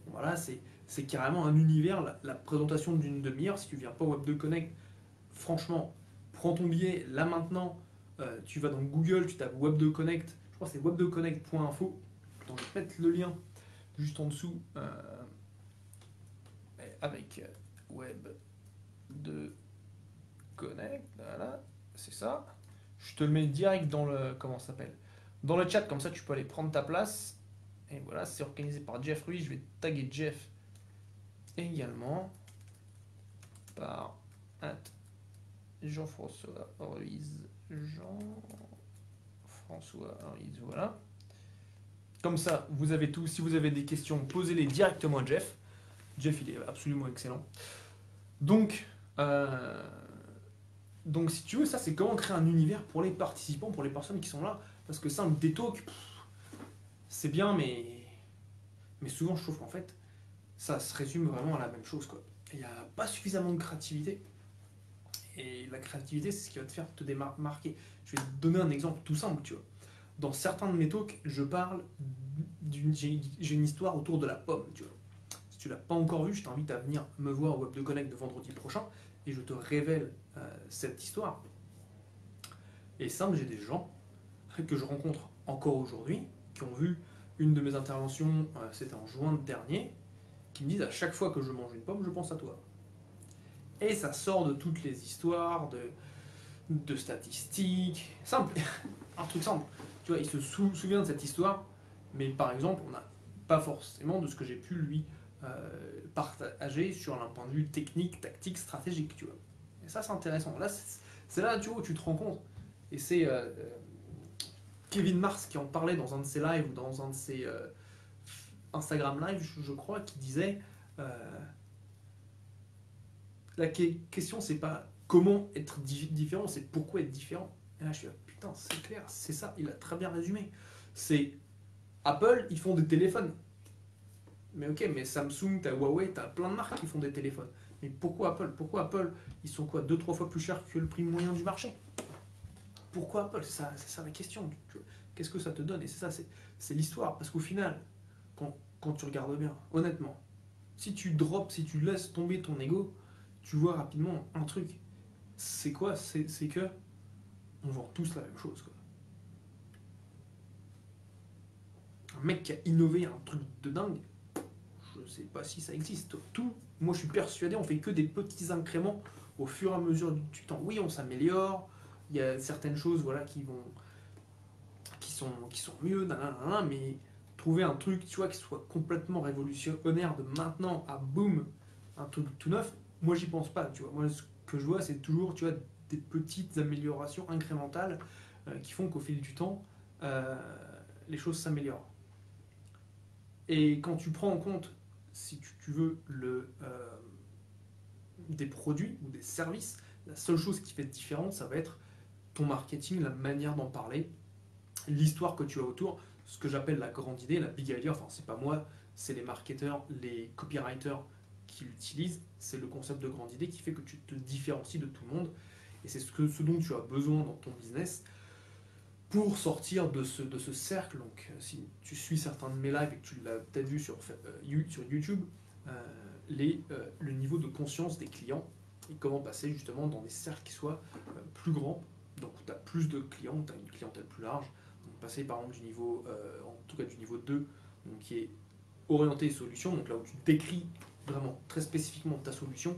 voilà, c'est carrément un univers, la présentation d'une demi-heure. Si tu viens pas au Web de Connect, franchement, prends ton billet là maintenant, tu vas dans Google, tu tapes Web de Connect, je crois que c'est webdeconnect.info, je vais mettre le lien juste en dessous, avec Web de Connect, voilà, c'est ça. Je te le mets direct dans le, comment ça s'appelle, dans le chat, comme ça tu peux aller prendre ta place. Et voilà, c'est organisé par Jeff Ruiz. Je vais taguer Jeff également par Jean-François Ruiz. Jean-François Ruiz, voilà. Comme ça, vous avez tout. Si vous avez des questions, posez-les directement à Jeff. Jeff, il est absolument excellent. Donc si tu veux, ça, c'est comment créer un univers pour les participants, pour les personnes qui sont là. Parce que ça, des talks, c'est bien, mais souvent, je trouve qu'en fait, ça se résume vraiment à la même chose, quoi. Il n'y a pas suffisamment de créativité. Et la créativité, c'est ce qui va te faire te démarquer. Je vais te donner un exemple tout simple, tu vois. Dans certains de mes talks, je parle j'ai une histoire autour de la pomme, tu vois. Si tu l'as pas encore vu, je t'invite à venir me voir au Web de Connect de vendredi prochain. et je te révèle cette histoire. Et simple, j'ai des gens que je rencontre encore aujourd'hui, qui ont vu une de mes interventions, c'était en juin dernier, qui me disent à chaque fois que je mange une pomme, je pense à toi. Et ça sort de toutes les histoires, de statistiques, simple, un truc simple. Tu vois, il se souvient de cette histoire, mais par exemple, on n'a pas forcément de ce que j'ai pu lui partager sur un point de vue technique, tactique, stratégique, tu vois. Et ça, c'est intéressant. Là, c'est là, tu vois, où tu te rends compte. Et c'est Kevin Mars qui en parlait dans un de ses lives ou dans un de ses Instagram live, je crois, qui disait la question, c'est pas comment être différent, c'est pourquoi être différent. Et là, je suis là, putain, c'est clair, c'est ça, il a très bien résumé. C'est Apple, ils font des téléphones. Mais ok, mais Samsung, t'as Huawei, t'as plein de marques qui font des téléphones. Mais pourquoi Apple? Pourquoi Apple? Ils sont quoi, 2-3 fois plus chers que le prix moyen du marché? Pourquoi Apple? C'est ça la question. Qu'est-ce que ça te donne? Et c'est ça, c'est l'histoire. Parce qu'au final, quand tu regardes bien, honnêtement, si tu laisses tomber ton ego, tu vois rapidement un truc. C'est quoi? C'est que on vend tous la même chose, quoi. Un mec qui a innové un truc de dingue, je sais pas si ça existe. Moi je suis persuadé, on fait que des petits incréments au fur et à mesure du temps. Oui, on s'améliore, il y a certaines choses voilà, qui sont mieux, nanana, mais trouver un truc tu vois, qui soit complètement révolutionnaire de maintenant à boum, un truc tout neuf, moi j'y pense pas. Tu vois. Moi ce que je vois, c'est toujours tu vois, des petites améliorations incrémentales qui font qu'au fil du temps, les choses s'améliorent. Et quand tu prends en compte, si tu veux, des produits ou des services, la seule chose qui fait différente, ça va être ton marketing, la manière d'en parler, l'histoire que tu as autour, ce que j'appelle la grande idée, la big idea. Enfin, c'est pas moi, c'est les marketeurs, les copywriters qui l'utilisent. C'est le concept de grande idée qui fait que tu te différencies de tout le monde. Et c'est ce dont tu as besoin dans ton business pour sortir de ce cercle. Donc, si tu suis certains de mes lives et que tu l'as peut-être vu sur YouTube, le niveau de conscience des clients et comment passer justement dans des cercles qui soient plus grands. Donc, tu as plus de clients, tu as une clientèle plus large. Donc, passer par exemple du niveau, en tout cas du niveau 2, donc, qui est orienté solution, donc là où tu décris vraiment très spécifiquement ta solution,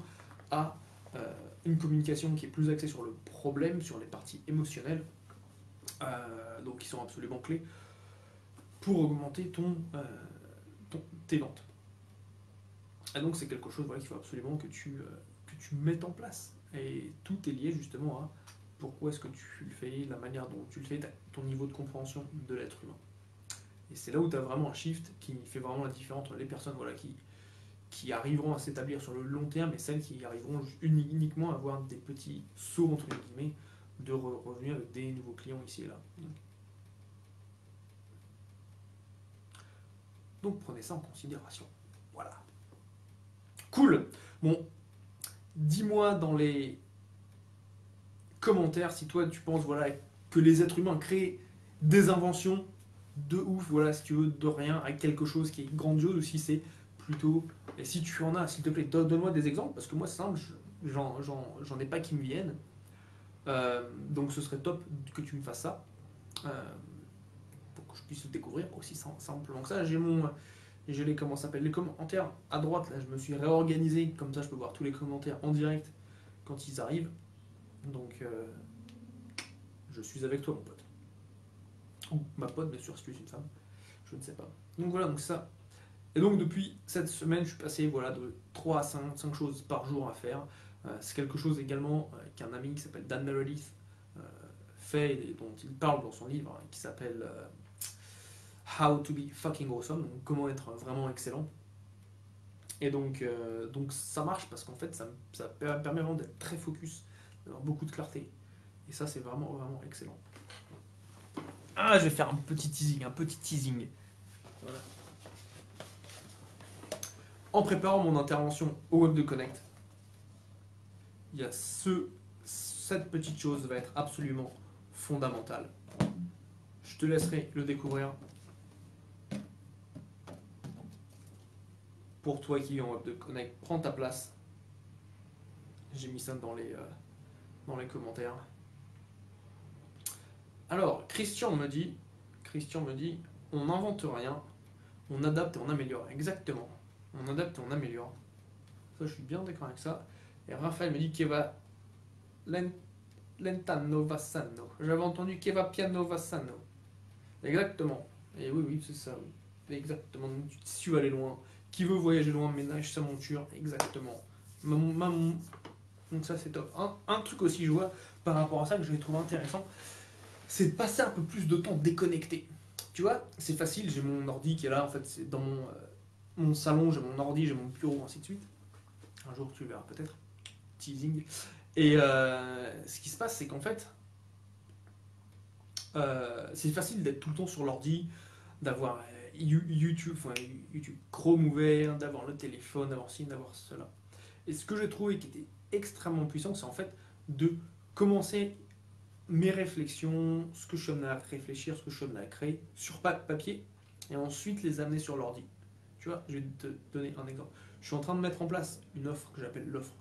à une communication qui est plus axée sur le problème, sur les parties émotionnelles, donc qui sont absolument clés pour augmenter tes ventes. Et donc c'est quelque chose voilà, qu'il faut absolument que tu mettes en place. Et tout est lié justement à pourquoi est-ce que tu le fais, la manière dont tu le fais, ton niveau de compréhension de l'être humain. Et c'est là où tu as vraiment un shift qui fait vraiment la différence entre les personnes voilà, qui arriveront à s'établir sur le long terme et celles qui arriveront uniquement à avoir des petits sauts entre guillemets de revenus avec des nouveaux clients ici et là. Donc prenez ça en considération. Voilà. Cool. Bon, dis-moi dans les commentaires si toi tu penses voilà, que les êtres humains créent des inventions de ouf, voilà, si tu veux, de rien, avec quelque chose qui est grandiose, ou si c'est plutôt... Et si tu en as, s'il te plaît, donne-moi des exemples, parce que moi c'est simple, j'en ai pas qui me viennent. Donc ce serait top que tu me fasses ça pour que je puisse le découvrir aussi simplement que ça. J'ai les comment s'appelle les commentaires à droite là, je me suis réorganisé comme ça je peux voir tous les commentaires en direct quand ils arrivent. Donc je suis avec toi mon pote. Ou ma pote bien sûr si tu es une femme, je ne sais pas. Donc voilà, donc ça. Et donc depuis cette semaine, je suis passé voilà, de 3 à 5 choses par jour à faire. C'est quelque chose également qu'un ami qui s'appelle Dan Meredith fait et dont il parle dans son livre qui s'appelle How to be fucking awesome, donc comment être vraiment excellent. Et donc ça marche parce qu'en fait ça permet vraiment d'être très focus, d'avoir beaucoup de clarté. Et ça c'est vraiment vraiment excellent. Ah, je vais faire un petit teasing. Voilà. En préparant mon intervention au Web de Connect, il y a cette petite chose va être absolument fondamentale. Je te laisserai le découvrir. Pour toi qui es en Web de Connect, prends ta place. J'ai mis ça dans les commentaires. Alors, Christian me dit, on n'invente rien, on adapte et on améliore. Exactement. On adapte et on améliore. Ça, je suis bien d'accord avec ça. Et Raphaël me dit Keva Lentano Vassano. J'avais entendu Keva Piano Vassano. Exactement. Et oui, c'est ça. Oui. Exactement. Si tu veux aller loin, qui veut voyager loin, ménage sa monture. Exactement. Donc ça, c'est top. Un truc aussi, je vois, par rapport à ça, que je vais trouver intéressant, c'est de passer un peu plus de temps déconnecté. Tu vois, c'est facile, j'ai mon ordi qui est là, en fait, c'est dans mon salon, j'ai mon ordi, j'ai mon bureau, ainsi de suite. Un jour, tu verras peut-être. Teasing. Et ce qui se passe, c'est qu'en fait, c'est facile d'être tout le temps sur l'ordi, d'avoir YouTube Chrome ouvert, d'avoir le téléphone, d'avoir ci, d'avoir cela. Et ce que j'ai trouvé qui était extrêmement puissant, c'est en fait de commencer mes réflexions, ce que je suis amené à réfléchir, ce que je suis amené à créer sur papier, et ensuite les amener sur l'ordi. Tu vois, je vais te donner un exemple. Je suis en train de mettre en place une offre que j'appelle l'offre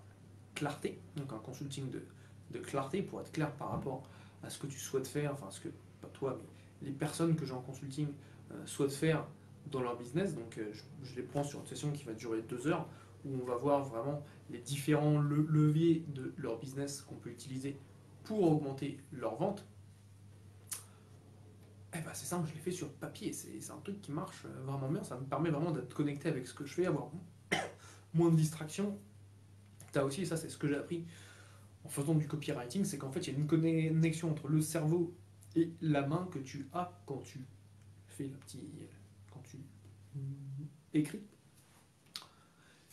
clarté, donc un consulting de clarté pour être clair par rapport à ce que tu souhaites faire, enfin ce que, pas toi, mais les personnes que j'ai en consulting souhaitent faire dans leur business. Donc je les prends sur une session qui va durer 2 heures, où on va voir vraiment les différents leviers de leur business qu'on peut utiliser pour augmenter leur vente. Eh ben c'est simple, je l'ai fait sur papier, c'est un truc qui marche vraiment bien, ça me permet vraiment d'être connecté avec ce que je fais, avoir moins de distractions. T'as aussi, et ça c'est ce que j'ai appris en faisant du copywriting, c'est qu'en fait il y a une connexion entre le cerveau et la main que tu as quand tu fais quand tu écris,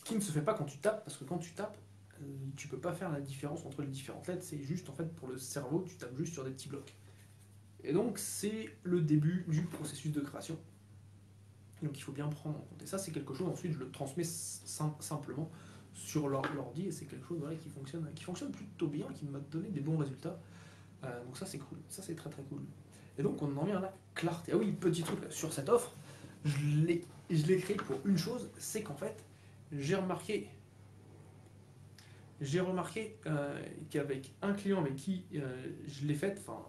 qui ne se fait pas quand tu tapes, parce que quand tu tapes, tu peux pas faire la différence entre les différentes lettres, c'est juste en fait pour le cerveau, tu tapes juste sur des petits blocs. Et donc c'est le début du processus de création. Donc il faut bien prendre en compte. Et ça c'est quelque chose, ensuite je le transmets simplement sur l'ordi, et c'est quelque chose qui fonctionne plutôt bien, qui m'a donné des bons résultats. Donc ça c'est cool, ça c'est très très cool. Et donc on en vient à la clarté. Ah oui, petit truc sur cette offre, je l'ai créé pour une chose, c'est qu'en fait j'ai remarqué qu'avec un client avec qui je l'ai faite, enfin,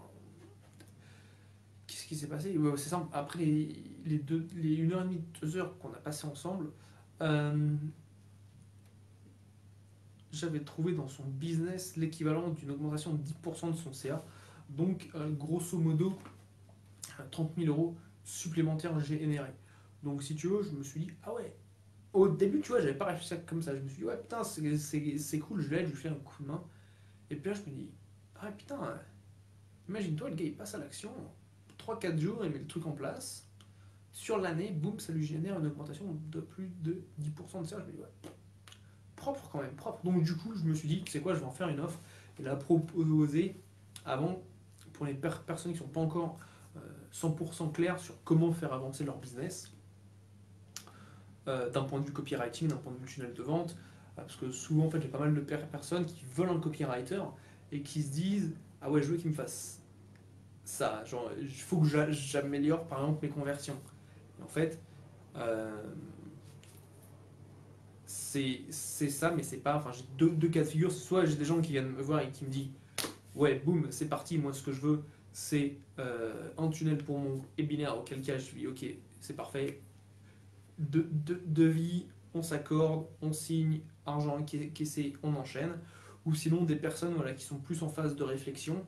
qu'est-ce qui s'est passé? C'est simple, après les 1h30, 2 heures qu'on a passé ensemble, j'avais trouvé dans son business l'équivalent d'une augmentation de 10% de son CA, donc grosso modo 30 000 euros supplémentaires générés. Donc si tu veux, je me suis dit, ah ouais, au début, tu vois, j'avais pas réfléchi comme ça. Je me suis dit, ouais, putain, c'est cool, je lui fais un coup de main. Et puis là, je me dis, ah putain, imagine-toi, le gars, il passe à l'action, 3-4 jours, il met le truc en place. Sur l'année, boum, ça lui génère une augmentation de plus de 10% de ça. Je me dis, ouais, propre quand même, propre. Donc du coup, je me suis dit, tu sais quoi, je vais en faire une offre. Et la proposer avant, pour les personnes qui ne sont pas encore 100% claires sur comment faire avancer leur business. D'un point de vue copywriting, d'un point de vue tunnel de vente, parce que souvent en fait j'ai pas mal de personnes qui veulent un copywriter et qui se disent ah ouais je veux qu'il me fasse ça, genre il faut que j'améliore par exemple mes conversions. Et en fait c'est ça, mais c'est pas, enfin j'ai deux cas de figure, soit j'ai des gens qui viennent me voir et qui me disent ouais boum c'est parti, moi ce que je veux c'est un tunnel pour mon webinaire, auquel cas je dis ok c'est parfait, devis, on s'accorde, on signe, argent caissé, on enchaîne. Ou sinon des personnes qui sont plus en phase de réflexion.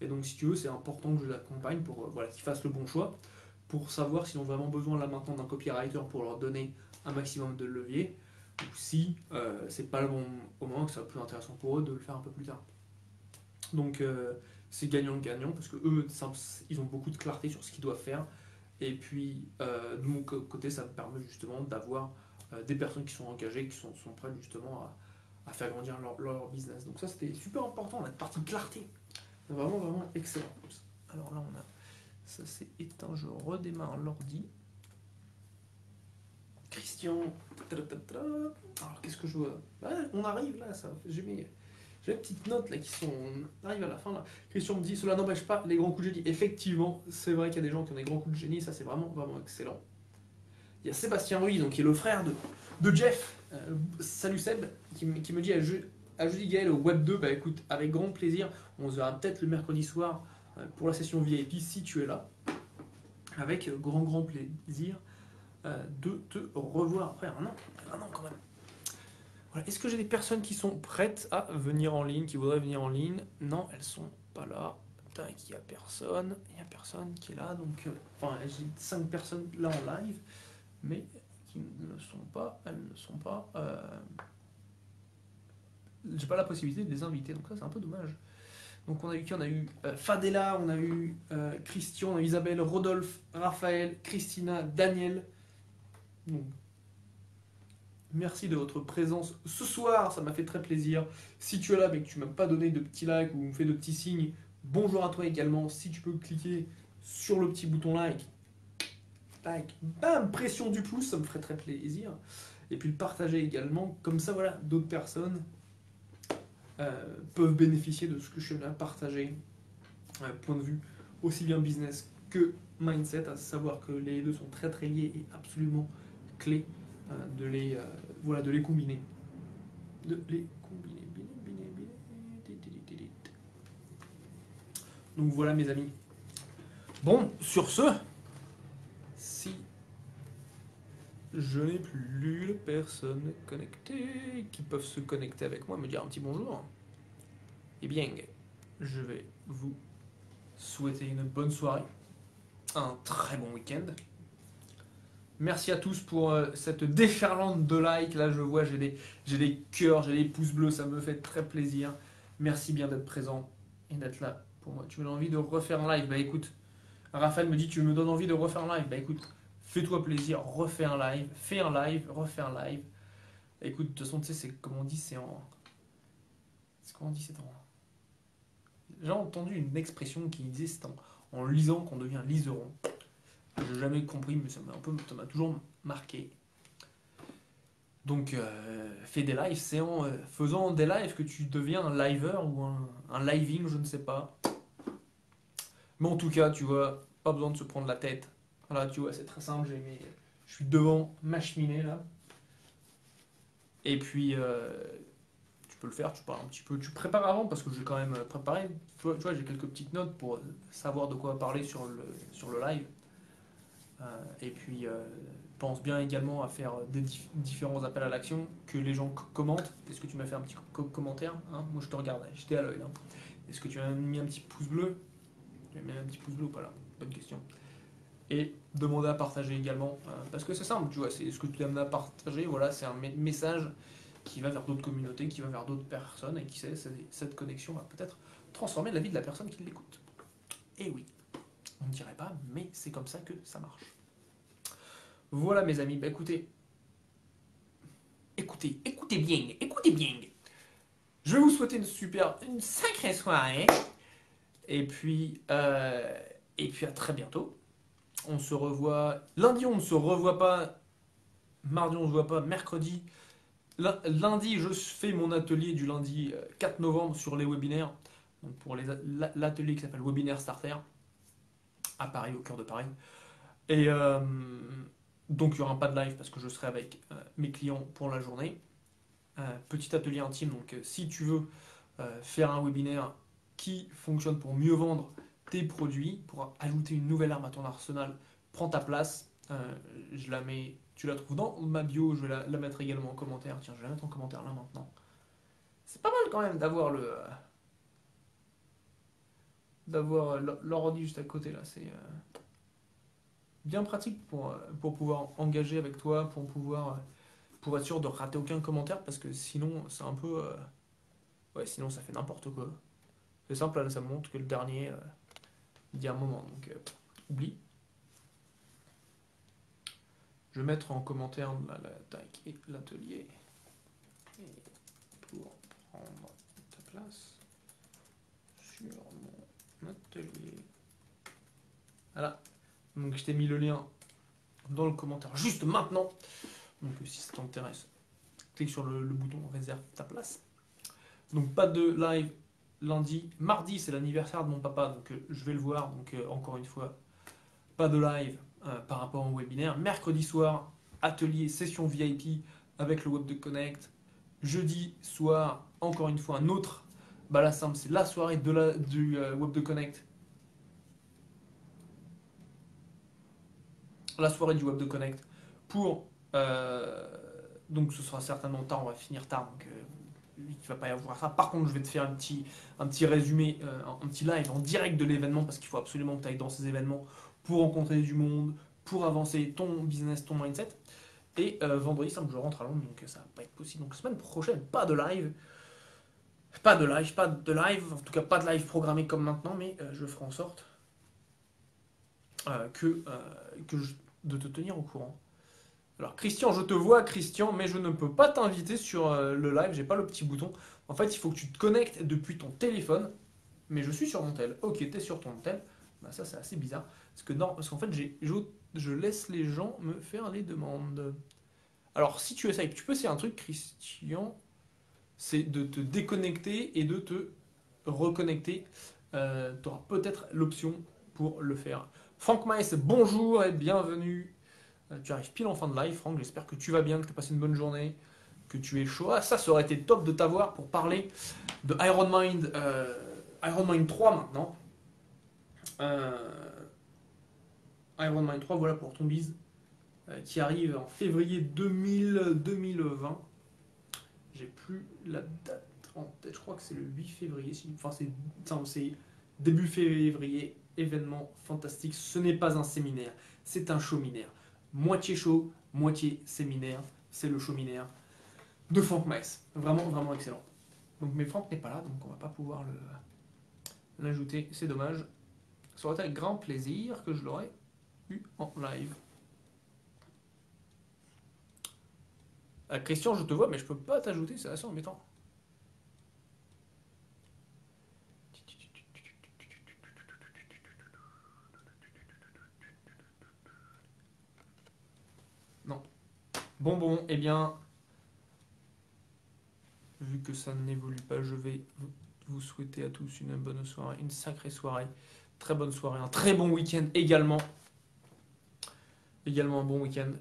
Et donc si tu veux, c'est important que je l'accompagne pour qu'ils fassent le bon choix, pour savoir s'ils ont vraiment besoin là maintenant d'un copywriter pour leur donner un maximum de levier, ou si c'est pas le bon moment, que c'est plus intéressant pour eux de le faire un peu plus tard. Donc c'est gagnant-gagnant, parce que eux, ils ont beaucoup de clarté sur ce qu'ils doivent faire. Et puis, de mon côté, ça me permet justement d'avoir des personnes qui sont engagées, qui sont prêtes justement à faire grandir leur business. Donc ça, c'était super important, la partie clarté. Vraiment, vraiment excellent. Alors là, ça c'est éteint, je redémarre l'ordi. Christian. Alors, qu'est-ce que je vois? On arrive là, j'ai mes petites notes là qui sont. On arrive à la fin là. Christian me dit cela n'empêche pas les grands coups de génie. Effectivement, c'est vrai qu'il y a des gens qui ont des grands coups de génie, ça c'est vraiment, vraiment excellent. Il y a Sébastien Ruiz, donc, qui est le frère de Jeff. Salut Seb, qui me dit à jeudi Gaël au Web 2, bah écoute, avec grand plaisir. On se verra peut-être le mercredi soir pour la session VIP si tu es là. Avec grand plaisir de te revoir après un an quand même. Voilà. Est-ce que j'ai des personnes qui sont prêtes à venir en ligne, qui voudraient venir en ligne? Non, elles sont pas là. Tac, il n'y a personne. Il n'y a personne qui est là. Donc, enfin, j'ai 5 personnes là en live, mais qui ne sont pas. Elles ne sont pas. J'ai pas la possibilité de les inviter, donc ça c'est un peu dommage. Donc on a eu qui? On a eu Fadela, on a eu Christian, on a eu Isabelle, Rodolphe, Raphaël, Christina, Daniel. Donc, merci de votre présence ce soir, ça m'a fait très plaisir. Si tu es là mais que tu m'as pas donné de petits likes ou me fais de petits signes, bonjour à toi également. Si tu peux cliquer sur le petit bouton like, bam, pression du pouce, ça me ferait très plaisir. Et puis le partager également, comme ça voilà, d'autres personnes peuvent bénéficier de ce que je viens de partager. Point de vue aussi bien business que mindset, à savoir que les deux sont très liés et absolument clés de les combiner. Donc voilà mes amis. Bon, sur ce, si je n'ai plus de personnes connectées qui peuvent se connecter avec moi, me dire un petit bonjour, eh bien, je vais vous souhaiter une bonne soirée, un très bon week-end. Merci à tous pour cette déferlante de likes. Là, je vois, j'ai des cœurs, j'ai des pouces bleus, ça me fait très plaisir. Merci bien d'être présent et d'être là pour moi. Tu me donnes envie de refaire un live? Bah écoute, Raphaël me dit tu me donnes envie de refaire un live. Bah écoute, fais-toi plaisir, refais un live, fais un live, refais un live. Écoute, de toute façon, tu sais, c'est comme on dit, c'est en... C'est comment on dit, c'est en... J'ai entendu une expression qui disait c'est en lisant qu'on devient liseron. Je n'ai jamais compris, mais ça m'a toujours marqué. Donc, fais des lives, c'est en faisant des lives que tu deviens un liver ou un living, je ne sais pas. Mais en tout cas, tu vois, pas besoin de se prendre la tête. Voilà, tu vois, c'est très simple. Je suis devant ma cheminée là. Et puis, tu peux le faire, tu parles un petit peu, tu prépares avant parce que j'ai quand même préparé. Tu vois, j'ai quelques petites notes pour savoir de quoi parler sur le live. Et puis, pense bien également à faire des différents appels à l'action, que les gens commentent. Est-ce que tu m'as fait un petit commentaire, hein? Moi, je te regarde, j'étais à l'œil. Hein. Est-ce que tu as mis un petit pouce bleu? Tu as mis un petit pouce bleu ou pas là? Bonne question. Et demander à partager également, parce que c'est simple, tu vois, c'est ce que tu aimes à partager, voilà, c'est un message qui va vers d'autres communautés, qui va vers d'autres personnes, et qui sait, cette connexion va peut-être transformer la vie de la personne qui l'écoute. Et oui. On ne dirait pas, mais c'est comme ça que ça marche. Voilà mes amis, bah écoutez bien. Je vais vous souhaiter une sacrée soirée. Et puis à très bientôt. On se revoit lundi, on ne se revoit pas. Mardi, on ne se voit pas. Mercredi, lundi, je fais mon atelier du lundi 4 novembre sur les webinaires. Donc pour l'atelier qui s'appelle Webinaire Starter. À Paris, au cœur de Paris. Et donc il n'y aura pas de live parce que je serai avec mes clients pour la journée. Petit atelier intime, donc si tu veux faire un webinaire qui fonctionne pour mieux vendre tes produits, pour ajouter une nouvelle arme à ton arsenal, prends ta place. Je la mets, tu la trouves dans ma bio, je vais la mettre également en commentaire. Tiens, je vais la mettre en commentaire là maintenant. C'est pas mal quand même d'avoir l'ordi juste à côté là, c'est bien pratique pour pouvoir engager avec toi, pour être sûr de rater aucun commentaire, parce que sinon c'est un peu sinon ça fait n'importe quoi. C'est simple, là ça me montre que le dernier il y a un moment, donc oublie. Je vais mettre en commentaire tac, et l'atelier et pour prendre ta place sur mon atelier. Voilà. Donc je t'ai mis le lien dans le commentaire juste maintenant. Donc si ça t'intéresse, clique sur le bouton réserve ta place. Donc pas de live lundi. Mardi c'est l'anniversaire de mon papa, donc je vais le voir. Donc encore une fois, pas de live par rapport au webinaire. Mercredi soir, atelier, session VIP avec le Web 2 Connect. Jeudi soir, encore une fois, un autre Balasam. C'est la soirée du Web de Connect. La soirée du Web de Connect. Donc ce sera certainement tard, on va finir tard. Donc il ne va pas y avoir ça. Par contre, je vais te faire un petit résumé, un petit live en direct de l'événement parce qu'il faut absolument que tu ailles dans ces événements pour rencontrer du monde, pour avancer ton business, ton mindset. Et vendredi, je rentre à Londres, donc ça va pas être possible. Donc semaine prochaine, pas de live. Pas de live, en tout cas pas de live programmé comme maintenant, mais je ferai en sorte de te tenir au courant. Alors Christian, je te vois Christian, mais je ne peux pas t'inviter sur le live, j'ai pas le petit bouton. En fait, il faut que tu te connectes depuis ton téléphone, mais je suis sur mon tel. Ok, t'es sur ton tel. Bah ça c'est assez bizarre, parce qu'en fait je laisse les gens me faire les demandes. Alors si tu essayes, tu peux essayer un truc Christian, c'est de te déconnecter et de te reconnecter. Tu auras peut-être l'option pour le faire. Franck Maes, bonjour et bienvenue. Tu arrives pile en fin de live, Franck. J'espère que tu vas bien, que tu as passé une bonne journée, que tu es chaud. Ah, ça aurait été top de t'avoir pour parler de Iron Mind 3 maintenant. Iron Mind 3, voilà pour ton bise, qui arrive en février 2020. J'ai plus la date en tête, je crois que c'est le 8 février. Enfin, c'est début février, événement fantastique. Ce n'est pas un séminaire, c'est un show-minaire. Moitié show, moitié séminaire. C'est le show-minaire de Franck Maes. Vraiment, vraiment excellent. Donc, mais Franck n'est pas là, donc on va pas pouvoir l'ajouter. C'est dommage. Ça aurait été avec grand plaisir que je l'aurais eu en live. Christian, je te vois, mais je peux pas t'ajouter, c'est assez embêtant. Non. Bon, eh bien, vu que ça n'évolue pas, je vais vous souhaiter à tous une bonne soirée, une sacrée soirée, très bonne soirée, un très bon week-end également. Également un bon week-end.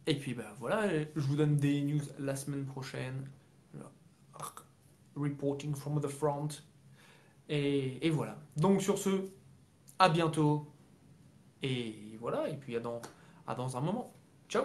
Et puis bah voilà, je vous donne des news la semaine prochaine. Reporting from the front. Et voilà. Donc sur ce, à bientôt. Et voilà, et puis à dans un moment. Ciao.